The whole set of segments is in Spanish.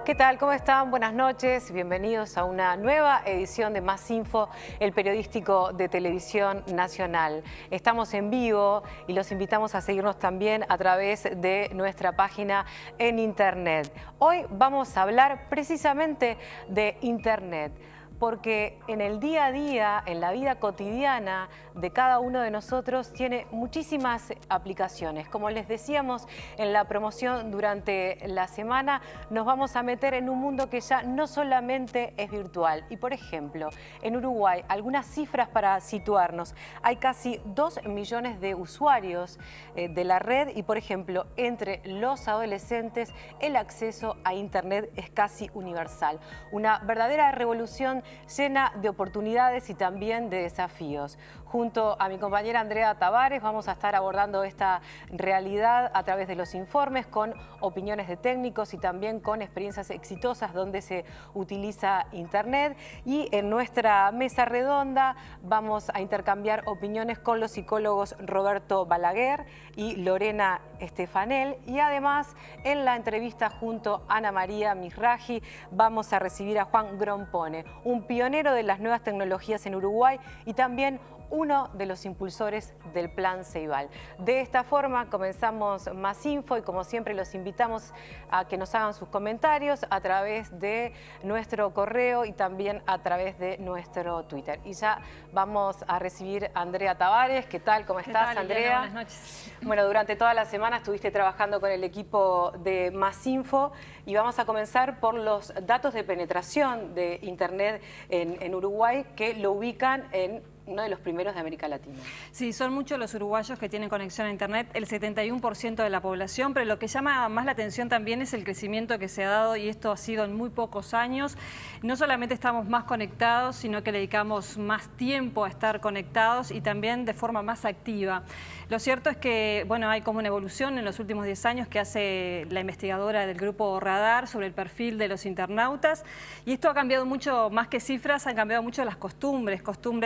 ¿Qué tal? ¿Cómo están? Buenas noches. Bienvenidos a una nueva edición de Más Info, el periodístico de Televisión Nacional. Estamos en vivo y los invitamos a seguirnos también a través de nuestra página en Internet. Hoy vamos a hablar precisamente de Internet, porque en el día a día, en la vida cotidiana de cada uno de nosotros, tiene muchísimas aplicaciones. Como les decíamos en la promoción durante la semana, nos vamos a meter en un mundo que ya no solamente es virtual. Y por ejemplo, en Uruguay, algunas cifras para situarnos. Hay casi 2 millones de usuarios de la red y, por ejemplo, entre los adolescentes, el acceso a Internet es casi universal. Una verdadera revolución llena de oportunidades y también de desafíos. Junto a mi compañera Andrea Tavares vamos a estar abordando esta realidad a través de los informes, con opiniones de técnicos y también con experiencias exitosas donde se utiliza Internet. Y en nuestra mesa redonda vamos a intercambiar opiniones con los psicólogos Roberto Balaguer y Lorena Estefanel. Y además, en la entrevista junto a Ana María Misraji vamos a recibir a Juan Grompone, un pionero de las nuevas tecnologías en Uruguay y también uno de los impulsores del Plan Ceibal. De esta forma comenzamos Más Info y, como siempre, los invitamos a que nos hagan sus comentarios a través de nuestro correo y también a través de nuestro Twitter. Y ya vamos a recibir a Andrea Tavares. ¿Qué tal? ¿Cómo estás, ¿Qué tal, Andrea? Liliana? Buenas noches. Bueno, durante toda la semana estuviste trabajando con el equipo de Más Info y vamos a comenzar por los datos de penetración de Internet en Uruguay, que lo ubican en uno de los primeros de América Latina. Sí, son muchos los uruguayos que tienen conexión a Internet, el 71% de la población, pero lo que llama más la atención también es el crecimiento que se ha dado, y esto ha sido en muy pocos años. No solamente estamos más conectados, sino que le dedicamos más tiempo a estar conectados y también de forma más activa. Lo cierto es que, bueno, hay como una evolución en los últimos 10 años que hace la investigadora del grupo Radar sobre el perfil de los internautas, y esto ha cambiado mucho, más que cifras, han cambiado mucho las costumbres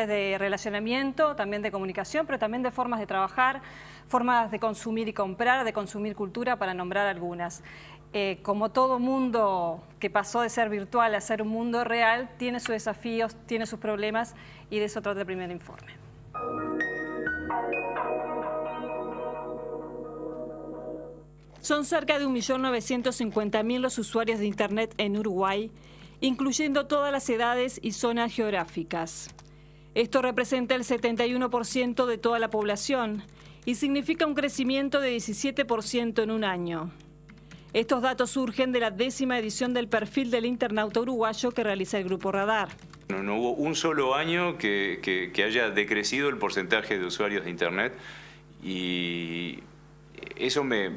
de relacionamiento, también de comunicación, pero también de formas de trabajar, formas de consumir y comprar, de consumir cultura, para nombrar algunas. Como todo mundo que pasó de ser virtual a ser un mundo real, tiene sus desafíos, tiene sus problemas, y de eso trata el primer informe. Son cerca de 1.950.000 los usuarios de Internet en Uruguay, incluyendo todas las edades y zonas geográficas. Esto representa el 71% de toda la población y significa un crecimiento de 17% en un año. Estos datos surgen de la 10ª edición del perfil del internauta uruguayo que realiza el grupo Radar. No hubo un solo año que haya decrecido el porcentaje de usuarios de Internet, y eso me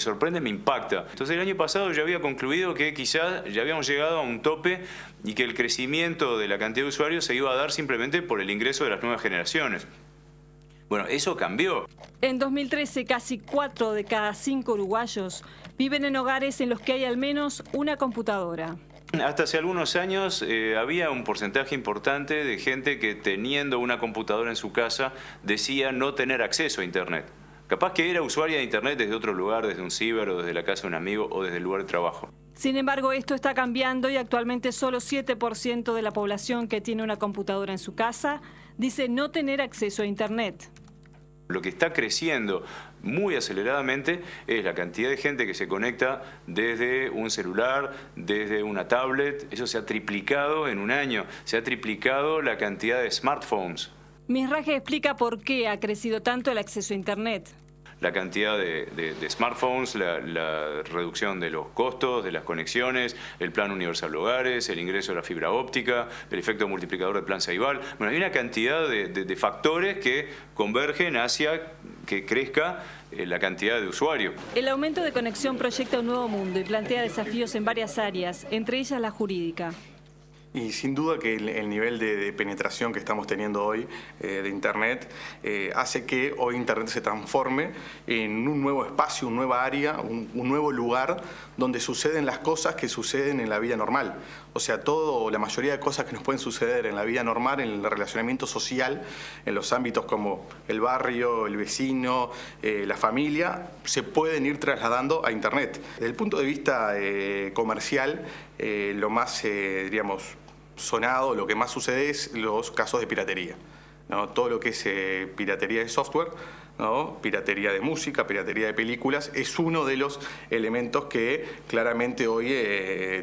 sorprende, me impacta. Entonces, el año pasado yo había concluido que quizás ya habíamos llegado a un tope y que el crecimiento de la cantidad de usuarios se iba a dar simplemente por el ingreso de las nuevas generaciones. Bueno, eso cambió. En 2013, casi 4 de cada 5 uruguayos viven en hogares en los que hay al menos una computadora. Hasta hace algunos años había un porcentaje importante de gente que, teniendo una computadora en su casa, decía no tener acceso a Internet. Capaz que era usuaria de Internet desde otro lugar, desde un ciber o desde la casa de un amigo o desde el lugar de trabajo. Sin embargo, esto está cambiando y actualmente solo 7% de la población que tiene una computadora en su casa dice no tener acceso a Internet. Lo que está creciendo muy aceleradamente es la cantidad de gente que se conecta desde un celular, desde una tablet. Eso se ha triplicado en un año. Se ha triplicado la cantidad de smartphones. Misraji explica por qué ha crecido tanto el acceso a Internet. La cantidad de smartphones, la reducción de los costos, de las conexiones, el plan universal de hogares, el ingreso de la fibra óptica, el efecto multiplicador del Plan Ceibal. Bueno, hay una cantidad de factores que convergen hacia que crezca la cantidad de usuarios. El aumento de conexión proyecta un nuevo mundo y plantea desafíos en varias áreas, entre ellas la jurídica. Y sin duda que el nivel de penetración que estamos teniendo hoy de Internet hace que hoy Internet se transforme en un nuevo espacio, una nueva área, un nuevo lugar donde suceden las cosas que suceden en la vida normal. O sea, la mayoría de cosas que nos pueden suceder en la vida normal, en el relacionamiento social, en los ámbitos como el barrio, el vecino, la familia, se pueden ir trasladando a Internet. Desde el punto de vista comercial, lo más, diríamos, sonado, lo que más sucede es los casos de piratería, ¿no? Todo lo que es piratería de software, ¿no? Piratería de música, piratería de películas, es uno de los elementos que claramente hoy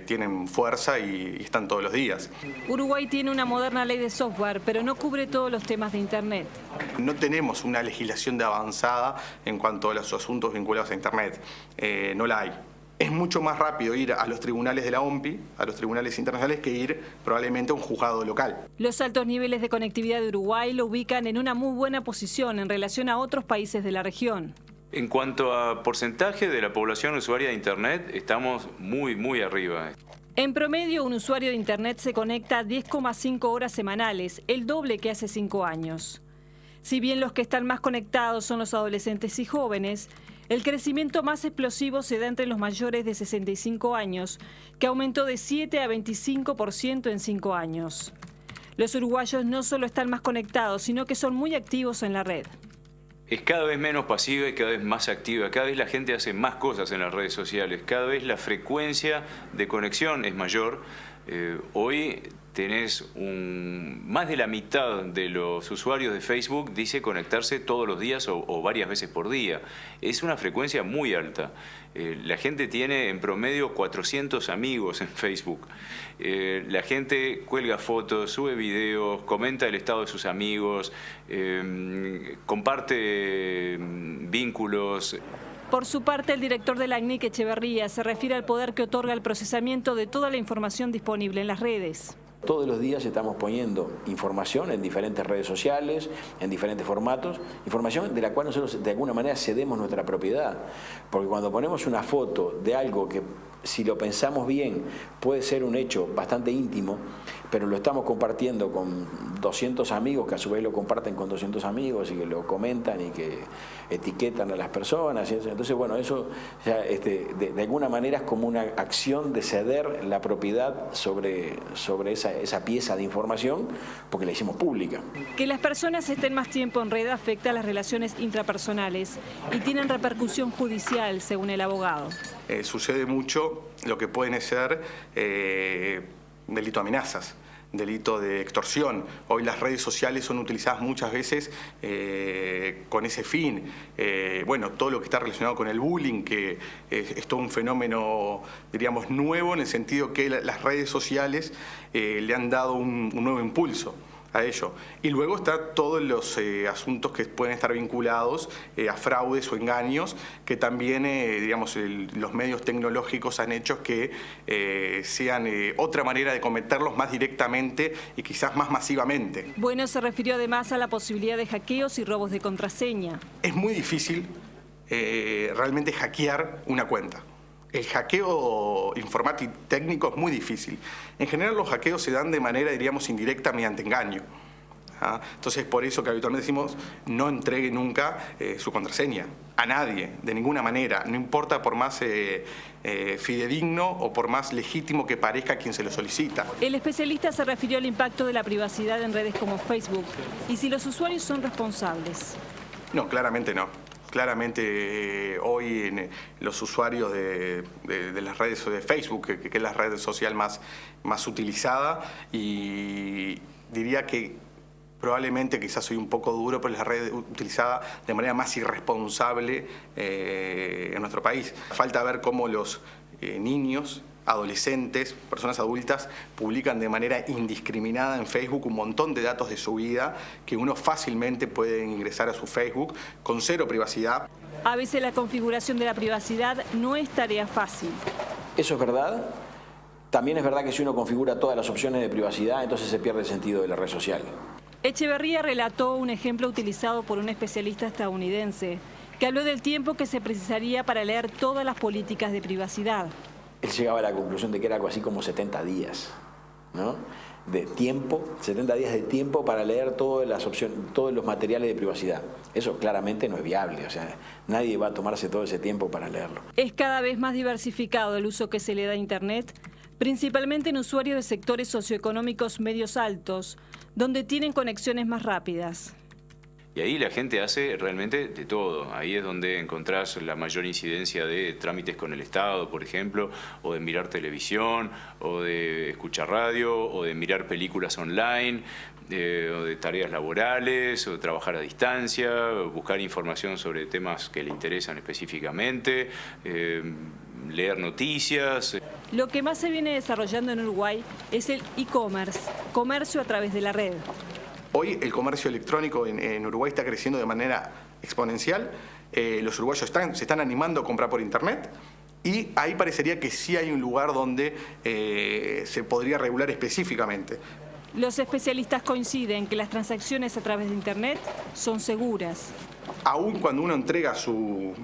tienen fuerza y están todos los días. Uruguay tiene una moderna ley de software, pero no cubre todos los temas de Internet. No tenemos una legislación de avanzada en cuanto a los asuntos vinculados a Internet, no la hay. Es mucho más rápido ir a los tribunales de la OMPI, a los tribunales internacionales, que ir probablemente a un juzgado local. Los altos niveles de conectividad de Uruguay lo ubican en una muy buena posición en relación a otros países de la región. En cuanto a porcentaje de la población usuaria de Internet, estamos muy arriba. En promedio, un usuario de Internet se conecta 10,5 horas semanales, el doble que hace 5 años. Si bien los que están más conectados son los adolescentes y jóvenes, el crecimiento más explosivo se da entre los mayores de 65 años, que aumentó de 7 a 25% en 5 años. Los uruguayos no solo están más conectados, sino que son muy activos en la red. Es cada vez menos pasiva y cada vez más activa. Cada vez la gente hace más cosas en las redes sociales. Cada vez la frecuencia de conexión es mayor. Hoy tenés más de la mitad de los usuarios de Facebook dice conectarse todos los días o varias veces por día. Es una frecuencia muy alta. La gente tiene en promedio 400 amigos en Facebook. La gente cuelga fotos, sube videos, comenta el estado de sus amigos, comparte vínculos. Por su parte, el director de la ACNIC, Echeverría, se refiere al poder que otorga el procesamiento de toda la información disponible en las redes. Todos los días estamos poniendo información en diferentes redes sociales, en diferentes formatos, información de la cual nosotros de alguna manera cedemos nuestra propiedad. Porque cuando ponemos una foto de algo que, si lo pensamos bien, puede ser un hecho bastante íntimo, pero lo estamos compartiendo con 200 amigos que a su vez lo comparten con 200 amigos y que lo comentan y que etiquetan a las personas. Entonces, bueno, eso ya, de alguna manera es como una acción de ceder la propiedad sobre esa pieza de información porque la hicimos pública. Que las personas estén más tiempo en red afecta a las relaciones intrapersonales y tienen repercusión judicial, según el abogado. Sucede mucho lo que pueden ser delito de amenazas, delito de extorsión. Hoy las redes sociales son utilizadas muchas veces con ese fin. Bueno, todo lo que está relacionado con el bullying, que es todo un fenómeno, diríamos, nuevo, en el sentido que las redes sociales le han dado un nuevo impulso a ello. Y luego está todos los asuntos que pueden estar vinculados a fraudes o engaños, que también, digamos, los medios tecnológicos han hecho que sean otra manera de cometerlos más directamente y quizás más masivamente. Bueno, se refirió además a la posibilidad de hackeos y robos de contraseña. Es muy difícil realmente hackear una cuenta. El hackeo informático técnico es muy difícil. En general los hackeos se dan de manera, diríamos, indirecta mediante engaño. Entonces, por eso que habitualmente decimos, no entregue nunca su contraseña a nadie, de ninguna manera. No importa por más fidedigno o por más legítimo que parezca a quien se lo solicita. El especialista se refirió al impacto de la privacidad en redes como Facebook y si los usuarios son responsables. No, claramente no. Claramente hoy los usuarios de las redes de Facebook, que es la red social más utilizada, y diría que probablemente, quizás soy un poco duro, pero es la red utilizada de manera más irresponsable en nuestro país. Falta ver cómo los niños, adolescentes, personas adultas publican de manera indiscriminada en Facebook un montón de datos de su vida que uno fácilmente puede ingresar a su Facebook con cero privacidad. A veces la configuración de la privacidad no es tarea fácil. Eso es verdad. También es verdad que si uno configura todas las opciones de privacidad, entonces se pierde el sentido de la red social. Echeverría relató un ejemplo utilizado por un especialista estadounidense que habló del tiempo que se precisaría para leer todas las políticas de privacidad. Él llegaba a la conclusión de que era algo así como 70 días. ¿no? De tiempo, 70 días de tiempo para leer todas las opciones, todos los materiales de privacidad. Eso claramente no es viable, o sea, nadie va a tomarse todo ese tiempo para leerlo. Es cada vez más diversificado el uso que se le da a Internet, principalmente en usuarios de sectores socioeconómicos medios altos, donde tienen conexiones más rápidas. Y ahí la gente hace realmente de todo. Ahí es donde encontrás la mayor incidencia de trámites con el Estado, por ejemplo, o de mirar televisión, o de escuchar radio, o de mirar películas online, o de tareas laborales, o de trabajar a distancia, buscar información sobre temas que le interesan específicamente, leer noticias. Lo que más se viene desarrollando en Uruguay es el e-commerce, comercio a través de la red. Hoy el comercio electrónico en Uruguay está creciendo de manera exponencial. Los uruguayos se están animando a comprar por internet y ahí parecería que sí hay un lugar donde se podría regular específicamente. Los especialistas coinciden que las transacciones a través de internet son seguras. Aún cuando uno entrega su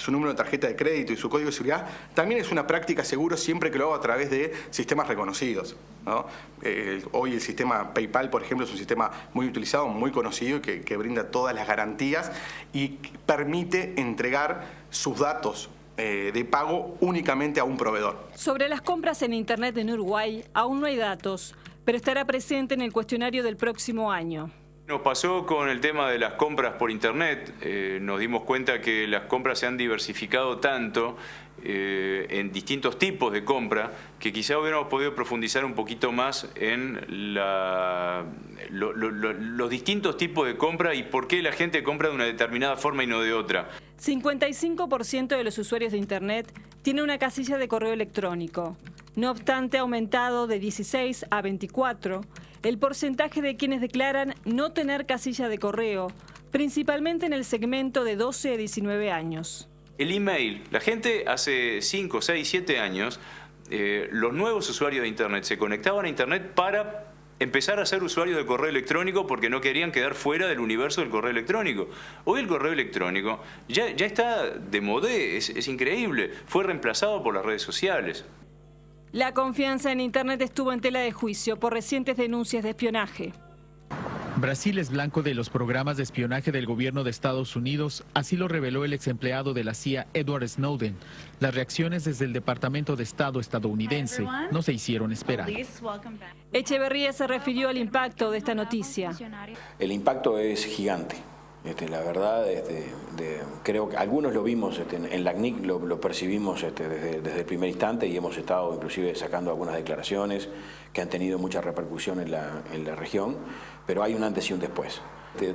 número de tarjeta de crédito y su código de seguridad, también es una práctica segura siempre que lo hago a través de sistemas reconocidos, ¿no? Hoy el sistema PayPal, por ejemplo, es un sistema muy utilizado, muy conocido, que brinda todas las garantías y permite entregar sus datos de pago únicamente a un proveedor. Sobre las compras en internet en Uruguay aún no hay datos, pero estará presente en el cuestionario del próximo año. Nos pasó con el tema de las compras por internet. Nos dimos cuenta que las compras se han diversificado tanto en distintos tipos de compra que quizá hubiéramos podido profundizar un poquito más en los distintos tipos de compra y por qué la gente compra de una determinada forma y no de otra. 55% de los usuarios de internet tiene una casilla de correo electrónico. No obstante, ha aumentado de 16 a 24 el porcentaje de quienes declaran no tener casilla de correo, principalmente en el segmento de 12 a 19 años. El email. La gente hace 5, 6, 7 años, los nuevos usuarios de internet se conectaban a internet para empezar a ser usuarios de correo electrónico porque no querían quedar fuera del universo del correo electrónico. Hoy el correo electrónico ya está de modé, es increíble. Fue reemplazado por las redes sociales. La confianza en internet estuvo en tela de juicio por recientes denuncias de espionaje. Brasil es blanco de los programas de espionaje del gobierno de Estados Unidos, así lo reveló el exempleado de la CIA, Edward Snowden. Las reacciones desde el Departamento de Estado estadounidense no se hicieron esperar. Echeverría se refirió al impacto de esta noticia. El impacto es gigante. La verdad, creo que algunos lo vimos en la CNIC, lo percibimos desde el primer instante y hemos estado inclusive sacando algunas declaraciones que han tenido mucha repercusión en la región, pero hay un antes y un después.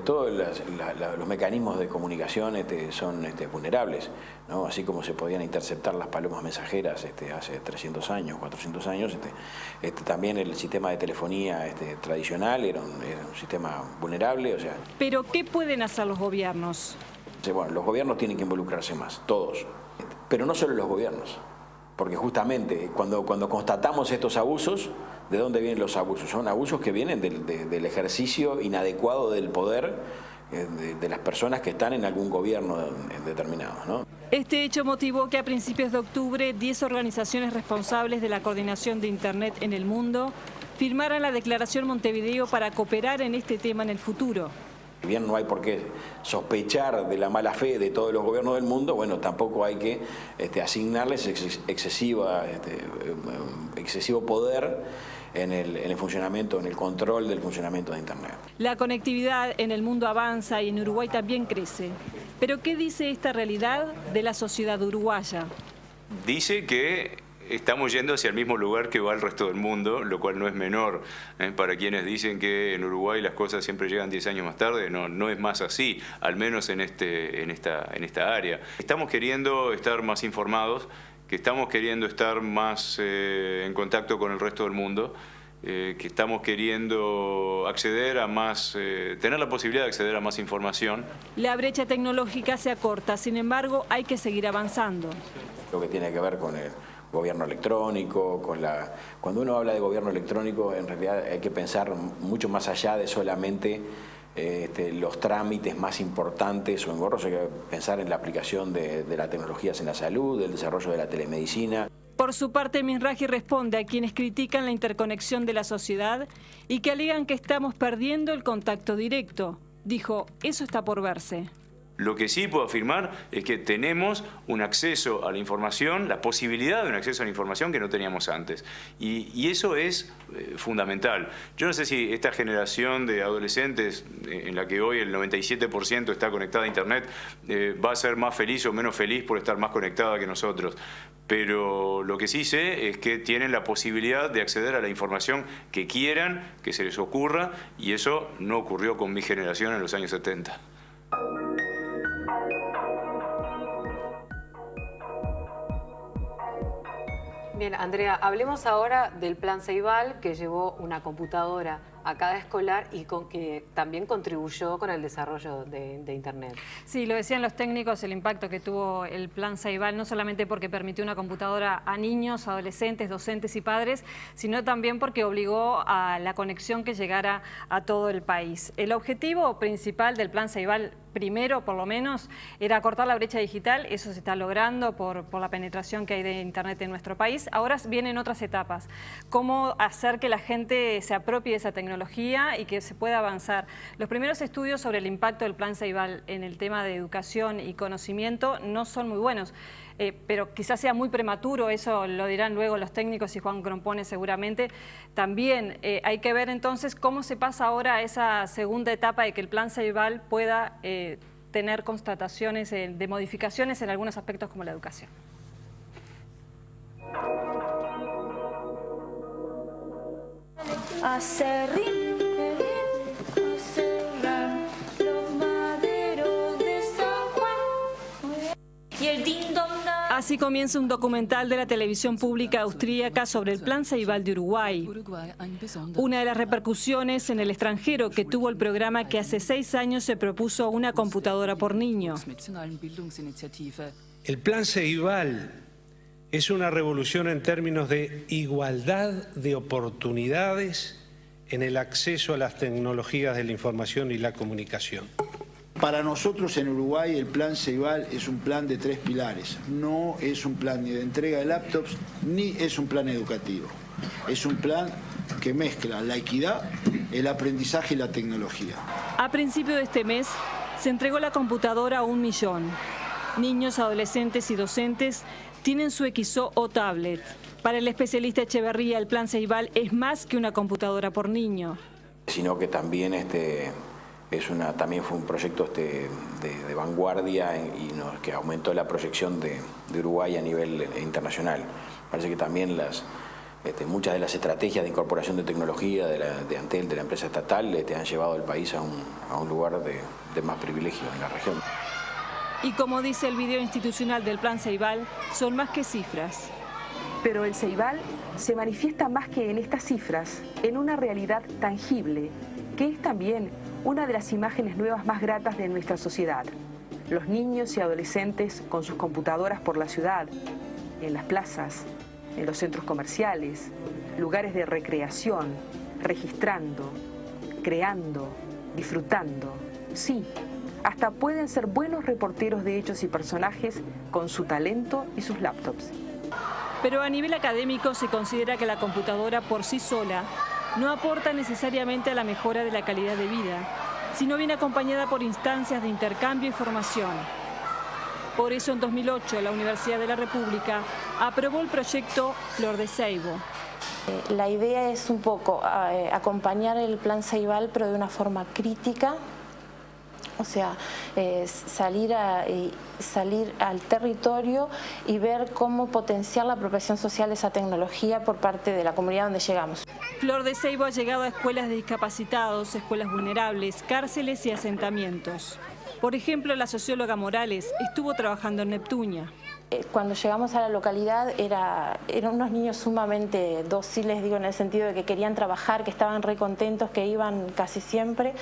Todos los mecanismos de comunicación son vulnerables, ¿no? Así como se podían interceptar las palomas mensajeras hace 300 años, 400 años, también el sistema de telefonía tradicional era un sistema vulnerable. O sea. ¿Pero qué pueden hacer los gobiernos? Bueno, los gobiernos tienen que involucrarse más, todos, pero no solo los gobiernos. Porque justamente cuando constatamos estos abusos, ¿de dónde vienen los abusos? Son abusos que vienen del ejercicio inadecuado del poder de las personas que están en algún gobierno determinado, ¿no? Este hecho motivó que a principios de octubre 10 organizaciones responsables de la coordinación de Internet en el mundo firmaran la Declaración Montevideo para cooperar en este tema en el futuro. Si bien no hay por qué sospechar de la mala fe de todos los gobiernos del mundo, bueno, tampoco hay que asignarles excesivo poder en el funcionamiento, en el control del funcionamiento de Internet. La conectividad en el mundo avanza y en Uruguay también crece. Pero ¿qué dice esta realidad de la sociedad uruguaya? Dice que estamos yendo hacia el mismo lugar que va el resto del mundo, lo cual no es menor. Para quienes dicen que en Uruguay las cosas siempre llegan 10 años más tarde, no es más así, al menos en esta área. Estamos queriendo estar más informados, que estamos queriendo estar más en contacto con el resto del mundo, que estamos queriendo acceder a más, tener la posibilidad de acceder a más información. La brecha tecnológica se acorta, sin embargo, hay que seguir avanzando. Lo que tiene que ver con el gobierno electrónico, cuando uno habla de gobierno electrónico, en realidad hay que pensar mucho más allá de solamente los trámites más importantes o engorrosos. Hay que pensar en la aplicación de las tecnologías en la salud, el desarrollo de la telemedicina. Por su parte, Mizrahi responde a quienes critican la interconexión de la sociedad y que alegan que estamos perdiendo el contacto directo. Dijo, eso está por verse. Lo que sí puedo afirmar es que tenemos un acceso a la información, la posibilidad de un acceso a la información que no teníamos antes. Y eso es fundamental. Yo no sé si esta generación de adolescentes, en la que hoy el 97% está conectada a Internet, va a ser más feliz o menos feliz por estar más conectada que nosotros. Pero lo que sí sé es que tienen la posibilidad de acceder a la información que quieran, que se les ocurra, y eso no ocurrió con mi generación en los años 70. Bien, Andrea, hablemos ahora del Plan Ceibal, que llevó una computadora a cada escolar y que también contribuyó con el desarrollo de Internet. Sí, lo decían los técnicos, el impacto que tuvo el Plan Ceibal, no solamente porque permitió una computadora a niños, adolescentes, docentes y padres, sino también porque obligó a la conexión que llegara a todo el país. El objetivo principal del Plan Ceibal, primero por lo menos, era cortar la brecha digital. Eso se está logrando por la penetración que hay de Internet en nuestro país. Ahora vienen otras etapas, cómo hacer que la gente se apropie de esa tecnología y que se pueda avanzar. Los primeros estudios sobre el impacto del Plan Ceibal en el tema de educación y conocimiento no son muy buenos, pero quizás sea muy prematuro, eso lo dirán luego los técnicos y Juan Grompone seguramente. También hay que ver entonces cómo se pasa ahora a esa segunda etapa de que el Plan Ceibal pueda tener constataciones de modificaciones en algunos aspectos como la educación. Así comienza un documental de la televisión pública austríaca sobre el Plan Ceibal de Uruguay. Una de las repercusiones en el extranjero que tuvo el programa, que hace 6 años se propuso una computadora por niño. El Plan Ceibal es una revolución en términos de igualdad de oportunidades en el acceso a las tecnologías de la información y la comunicación. Para nosotros en Uruguay el Plan Ceibal es un plan de 3 pilares. No es un plan ni de entrega de laptops, ni es un plan educativo. Es un plan que mezcla la equidad, el aprendizaje y la tecnología. A principio de este mes se entregó la computadora a 1 millón. Niños, adolescentes y docentes tienen su XO o tablet. Para el especialista Echeverría, el Plan Ceibal es más que una computadora por niño. Sino que también también fue un proyecto de vanguardia que aumentó la proyección de Uruguay a nivel internacional. Parece que también muchas de las estrategias de incorporación de tecnología de Antel, de la empresa estatal, han llevado al país a un lugar de más privilegio en la región. Y como dice el video institucional del Plan Ceibal, son más que cifras. Pero el Ceibal se manifiesta más que en estas cifras, en una realidad tangible, que es también una de las imágenes nuevas más gratas de nuestra sociedad. Los niños y adolescentes con sus computadoras por la ciudad, en las plazas, en los centros comerciales, lugares de recreación, registrando, creando, disfrutando. Sí, hasta pueden ser buenos reporteros de hechos y personajes con su talento y sus laptops. Pero a nivel académico se considera que la computadora por sí sola no aporta necesariamente a la mejora de la calidad de vida, sino viene acompañada por instancias de intercambio y formación. Por eso en 2008 la Universidad de la República aprobó el proyecto Flor de Ceibo. La idea es un poco acompañar el Plan Ceibal, pero de una forma crítica. O sea, salir al territorio y ver cómo potenciar la apropiación social de esa tecnología por parte de la comunidad donde llegamos. Flor de Ceibo ha llegado a escuelas de discapacitados, escuelas vulnerables, cárceles y asentamientos. Por ejemplo, la socióloga Morales estuvo trabajando en Neptunia. Cuando llegamos a la localidad eran unos niños sumamente dóciles, digo, en el sentido de que querían trabajar, que estaban re contentos, que iban casi siempre,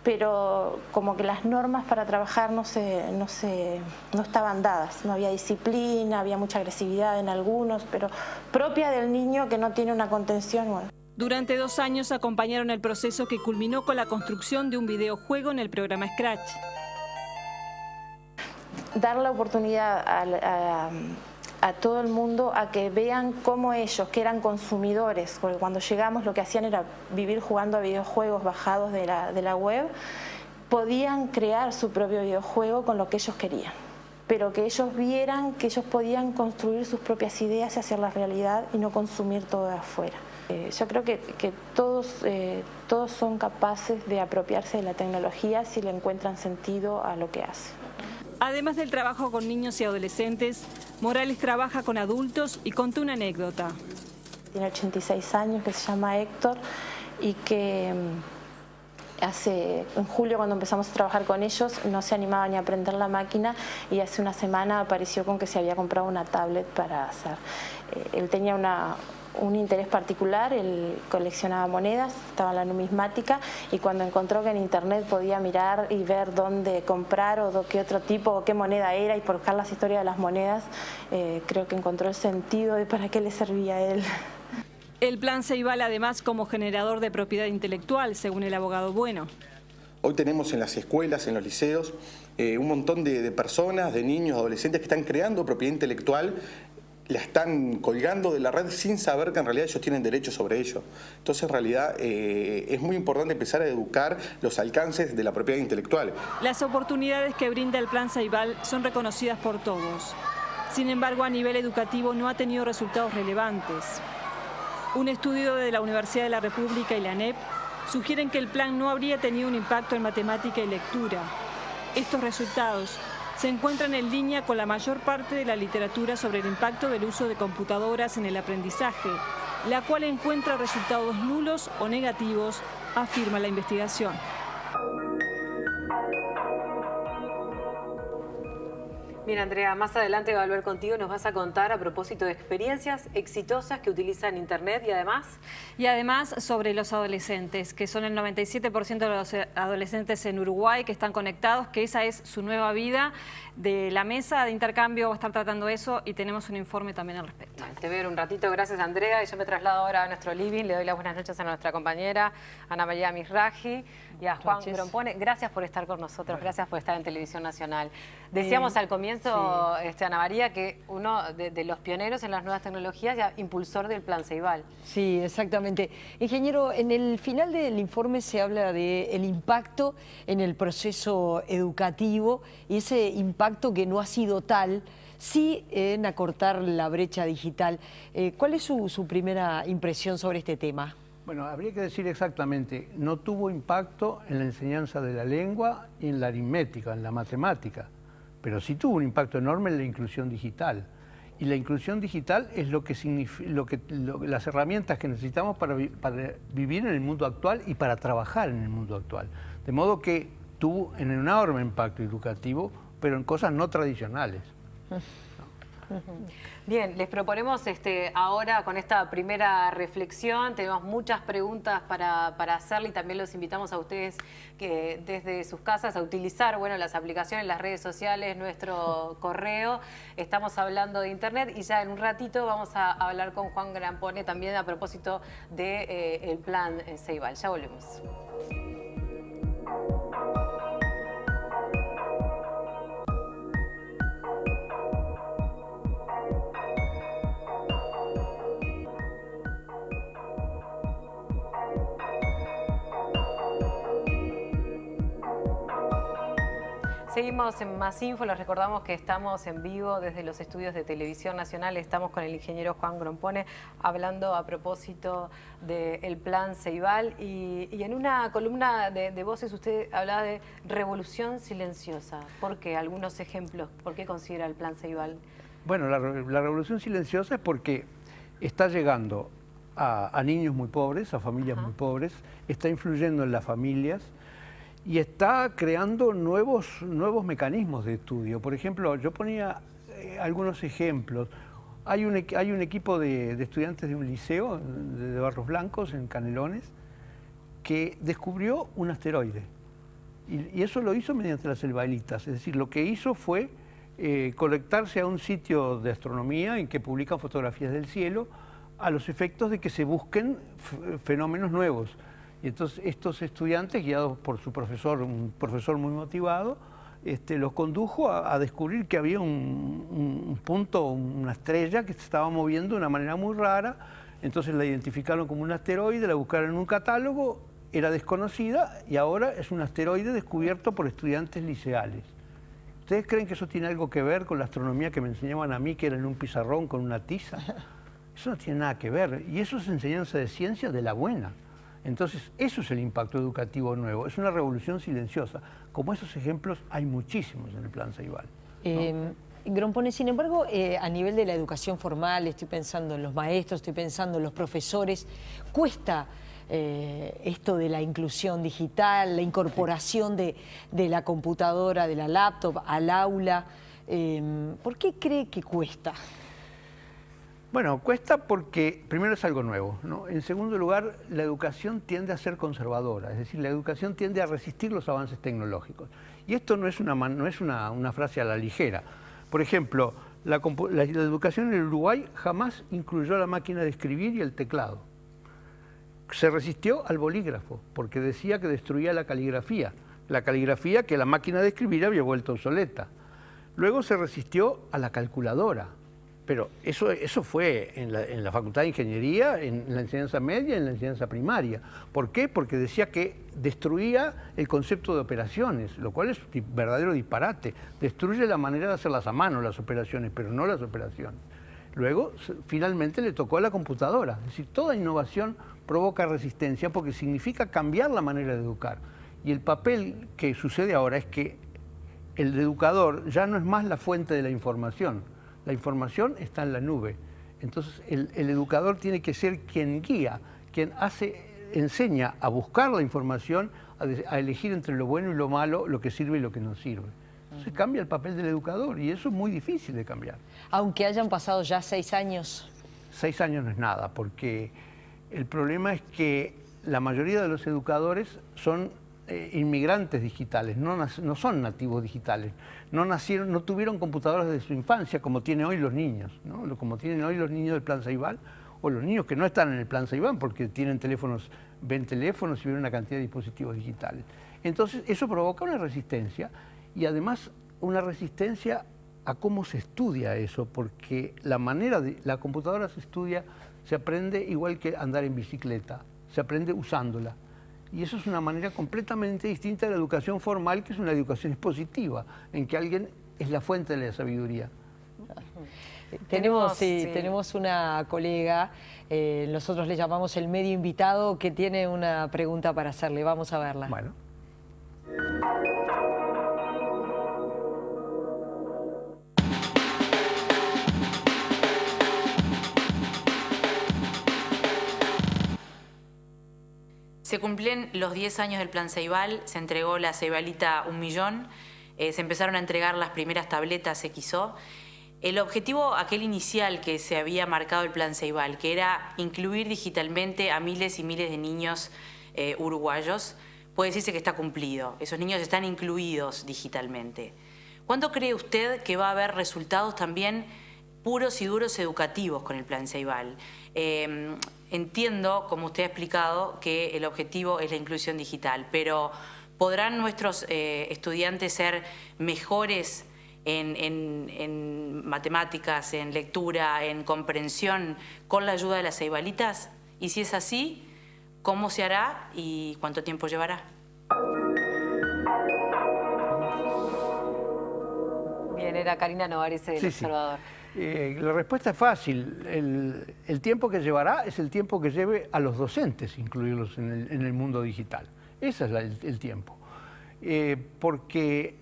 pero como que las normas para trabajar no estaban dadas. No había disciplina, había mucha agresividad en algunos, pero propia del niño que no tiene una contención. Bueno. Durante 2 años acompañaron el proceso que culminó con la construcción de un videojuego en el programa Scratch. Dar la oportunidad a todo el mundo a que vean cómo ellos, que eran consumidores, porque cuando llegamos lo que hacían era vivir jugando a videojuegos bajados de la web, podían crear su propio videojuego con lo que ellos querían, pero que ellos vieran que ellos podían construir sus propias ideas y hacerlas realidad y no consumir todo de afuera. Yo creo que todos son capaces de apropiarse de la tecnología si le encuentran sentido a lo que hacen. Además del trabajo con niños y adolescentes, Morales trabaja con adultos y contó una anécdota. Tiene 86 años, que se llama Héctor, y que en julio, cuando empezamos a trabajar con ellos, no se animaba ni a prender la máquina, y hace una semana apareció con que se había comprado una tablet para hacer. Él tenía un interés particular, él coleccionaba monedas, estaba en la numismática, y cuando encontró que en internet podía mirar y ver dónde comprar o qué otro tipo o qué moneda era, y por buscar las historias de las monedas, creo que encontró el sentido de para qué le servía a él. El plan Ceibal además como generador de propiedad intelectual, según el abogado Bueno. Hoy tenemos en las escuelas, en los liceos, un montón de personas, de niños, adolescentes que están creando propiedad intelectual, la están colgando de la red sin saber que en realidad ellos tienen derecho sobre ello. Entonces, en realidad, es muy importante empezar a educar los alcances de la propiedad intelectual. Las oportunidades que brinda el plan Ceibal son reconocidas por todos. Sin embargo, a nivel educativo no ha tenido resultados relevantes. Un estudio de la Universidad de la República y la ANEP sugieren que el plan no habría tenido un impacto en matemática y lectura. Estos resultados se encuentran en línea con la mayor parte de la literatura sobre el impacto del uso de computadoras en el aprendizaje, la cual encuentra resultados nulos o negativos, afirma la investigación. Bien, Andrea, más adelante va a volver contigo, nos vas a contar a propósito de experiencias exitosas que utilizan Internet y además sobre los adolescentes, que son el 97% de los adolescentes en Uruguay que están conectados, que esa es su nueva vida. De la mesa de intercambio va a estar tratando eso y tenemos un informe también al respecto. Te veo en un ratito, gracias Andrea, y yo me traslado ahora a nuestro living, le doy las buenas noches a nuestra compañera Ana María Misraji y a Juan Grompone. Gracias por estar con nosotros, gracias por estar en Televisión Nacional. Decíamos al comienzo, Ana María, que uno de los pioneros en las nuevas tecnologías y impulsor del plan Ceibal. Sí, exactamente. Ingeniero, en el final del informe se habla del impacto en el proceso educativo y ese impacto que no ha sido tal, sí en acortar la brecha digital. ¿Cuál es su primera impresión sobre este tema? Bueno, habría que decir exactamente, no tuvo impacto en la enseñanza de la lengua y en la aritmética, en la matemática, pero sí tuvo un impacto enorme en la inclusión digital. Y la inclusión digital es las herramientas que necesitamos para vivir en el mundo actual y para trabajar en el mundo actual. De modo que tuvo un enorme impacto educativo, pero en cosas no tradicionales. Bien, les proponemos ahora con esta primera reflexión, tenemos muchas preguntas para hacerle y también los invitamos a ustedes que desde sus casas a utilizar las aplicaciones, las redes sociales, nuestro correo. Estamos hablando de Internet y ya en un ratito vamos a hablar con Juan Grompone también a propósito del plan Ceibal. Ya volvemos. Seguimos en Más Info, les recordamos que estamos en vivo desde los estudios de Televisión Nacional, estamos con el ingeniero Juan Grompone hablando a propósito del plan Ceibal y en una columna de voces usted hablaba de revolución silenciosa. ¿Por qué? Algunos ejemplos, ¿por qué considera el plan Ceibal? Bueno, la revolución silenciosa es porque está llegando a niños muy pobres, a familias muy pobres, está influyendo en las familias, y está creando nuevos mecanismos de estudio. Por ejemplo, yo ponía algunos ejemplos. Hay un equipo de estudiantes de un liceo de Barros Blancos, en Canelones, que descubrió un asteroide. Y eso lo hizo mediante las elbaelitas. Es decir, lo que hizo fue conectarse a un sitio de astronomía en que publican fotografías del cielo a los efectos de que se busquen fenómenos nuevos. Y entonces estos estudiantes, guiados por su profesor, un profesor muy motivado, los condujo a descubrir que había un punto, una estrella que se estaba moviendo de una manera muy rara. Entonces la identificaron como un asteroide, la buscaron en un catálogo, era desconocida y ahora es un asteroide descubierto por estudiantes liceales. ¿Ustedes creen que eso tiene algo que ver con la astronomía que me enseñaban a mí, que era en un pizarrón con una tiza? Eso no tiene nada que ver, y eso es enseñanza de ciencia de la buena. Entonces, eso es el impacto educativo nuevo, es una revolución silenciosa. Como esos ejemplos hay muchísimos en el Plan Ceibal, ¿no? Grompone, sin embargo, a nivel de la educación formal, estoy pensando en los maestros, estoy pensando en los profesores, cuesta esto de la inclusión digital, la incorporación de la computadora, de la laptop al aula. ¿Por qué cree que cuesta? Bueno, cuesta porque primero es algo nuevo, ¿no? En segundo lugar, la educación tiende a ser conservadora, es decir, la educación tiende a resistir los avances tecnológicos. Y esto no es una frase a la ligera. Por ejemplo, la educación en el Uruguay jamás incluyó la máquina de escribir y el teclado. Se resistió al bolígrafo porque decía que destruía la caligrafía que la máquina de escribir había vuelto obsoleta. Luego se resistió a la calculadora. Pero eso fue en la Facultad de Ingeniería, en la enseñanza media y en la enseñanza primaria. ¿Por qué? Porque decía que destruía el concepto de operaciones, lo cual es verdadero disparate. Destruye la manera de hacerlas a mano, las operaciones, pero no las operaciones. Luego, finalmente, le tocó a la computadora. Es decir, toda innovación provoca resistencia porque significa cambiar la manera de educar. Y el papel que sucede ahora es que el educador ya no es más la fuente de la información. La información está en la nube. Entonces, el educador tiene que ser quien guía, quien enseña a buscar la información, a elegir entre lo bueno y lo malo, lo que sirve y lo que no sirve. Entonces cambia el papel del educador y eso es muy difícil de cambiar. Aunque hayan pasado ya 6 años. 6 años no es nada, porque el problema es que la mayoría de los educadores son inmigrantes digitales, no son nativos digitales, no tuvieron computadoras desde su infancia como tienen hoy los niños, ¿no? Como tienen hoy los niños del Plan Ceibal o los niños que no están en el Plan Ceibal porque tienen teléfonos, ven teléfonos y ven una cantidad de dispositivos digitales. Entonces eso provoca una resistencia y además una resistencia a cómo se estudia eso, porque la computadora se estudia, se aprende igual que andar en bicicleta, se aprende usándola. Y eso es una manera completamente distinta de la educación formal, que es una educación expositiva, en que alguien es la fuente de la sabiduría. Tenemos una colega, nosotros le llamamos el medio invitado, que tiene una pregunta para hacerle. Vamos a verla. Bueno. Se cumplen los 10 años del Plan Ceibal, se entregó la Ceibalita 1 millón, se empezaron a entregar las primeras tabletas XO. El objetivo aquel inicial que se había marcado el Plan Ceibal, que era incluir digitalmente a miles y miles de niños uruguayos, puede decirse que está cumplido. Esos niños están incluidos digitalmente. ¿Cuándo cree usted que va a haber resultados también puros y duros educativos con el Plan Ceibal? Entiendo, como usted ha explicado, que el objetivo es la inclusión digital, pero ¿podrán nuestros estudiantes ser mejores en matemáticas, en lectura, en comprensión con la ayuda de las ceibalitas? Y si es así, ¿cómo se hará y cuánto tiempo llevará? Bien, era Karina Novares del Observador. La respuesta es fácil. El tiempo que llevará es el tiempo que lleve a los docentes incluirlos en el mundo digital. Ese es el tiempo. Porque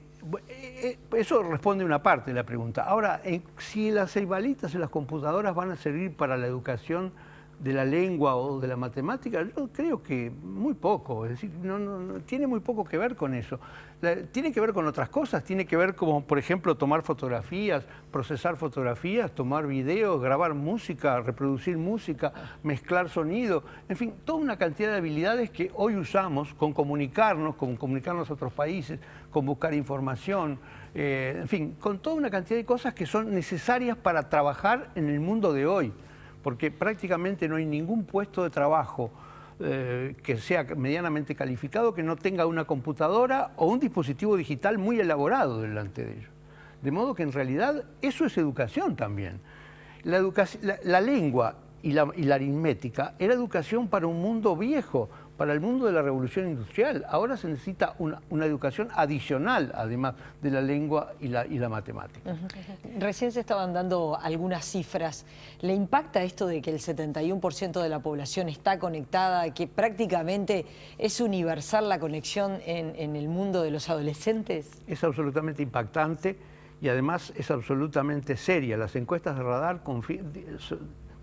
eso responde una parte de la pregunta. Ahora, si las ceibalitas y las computadoras van a servir para la educación de la lengua o de la matemática, yo creo que muy poco, es decir, no tiene muy poco que ver con eso. Tiene que ver con otras cosas, tiene que ver como, por ejemplo, tomar fotografías, procesar fotografías, tomar videos, grabar música, reproducir música, mezclar sonido, en fin, toda una cantidad de habilidades que hoy usamos con comunicarnos a otros países, con buscar información, en fin, con toda una cantidad de cosas que son necesarias para trabajar en el mundo de hoy. Porque prácticamente no hay ningún puesto de trabajo que sea medianamente calificado, que no tenga una computadora o un dispositivo digital muy elaborado delante de ellos. De modo que en realidad eso es educación también. La lengua y la aritmética era educación para un mundo viejo, para el mundo de la revolución industrial. Ahora se necesita una educación adicional, además de la lengua y la matemática. Recién se estaban dando algunas cifras. ¿Le impacta esto de que el 71% de la población está conectada, que prácticamente es universal la conexión en el mundo de los adolescentes? Es absolutamente impactante y además es absolutamente seria. Las encuestas de Radar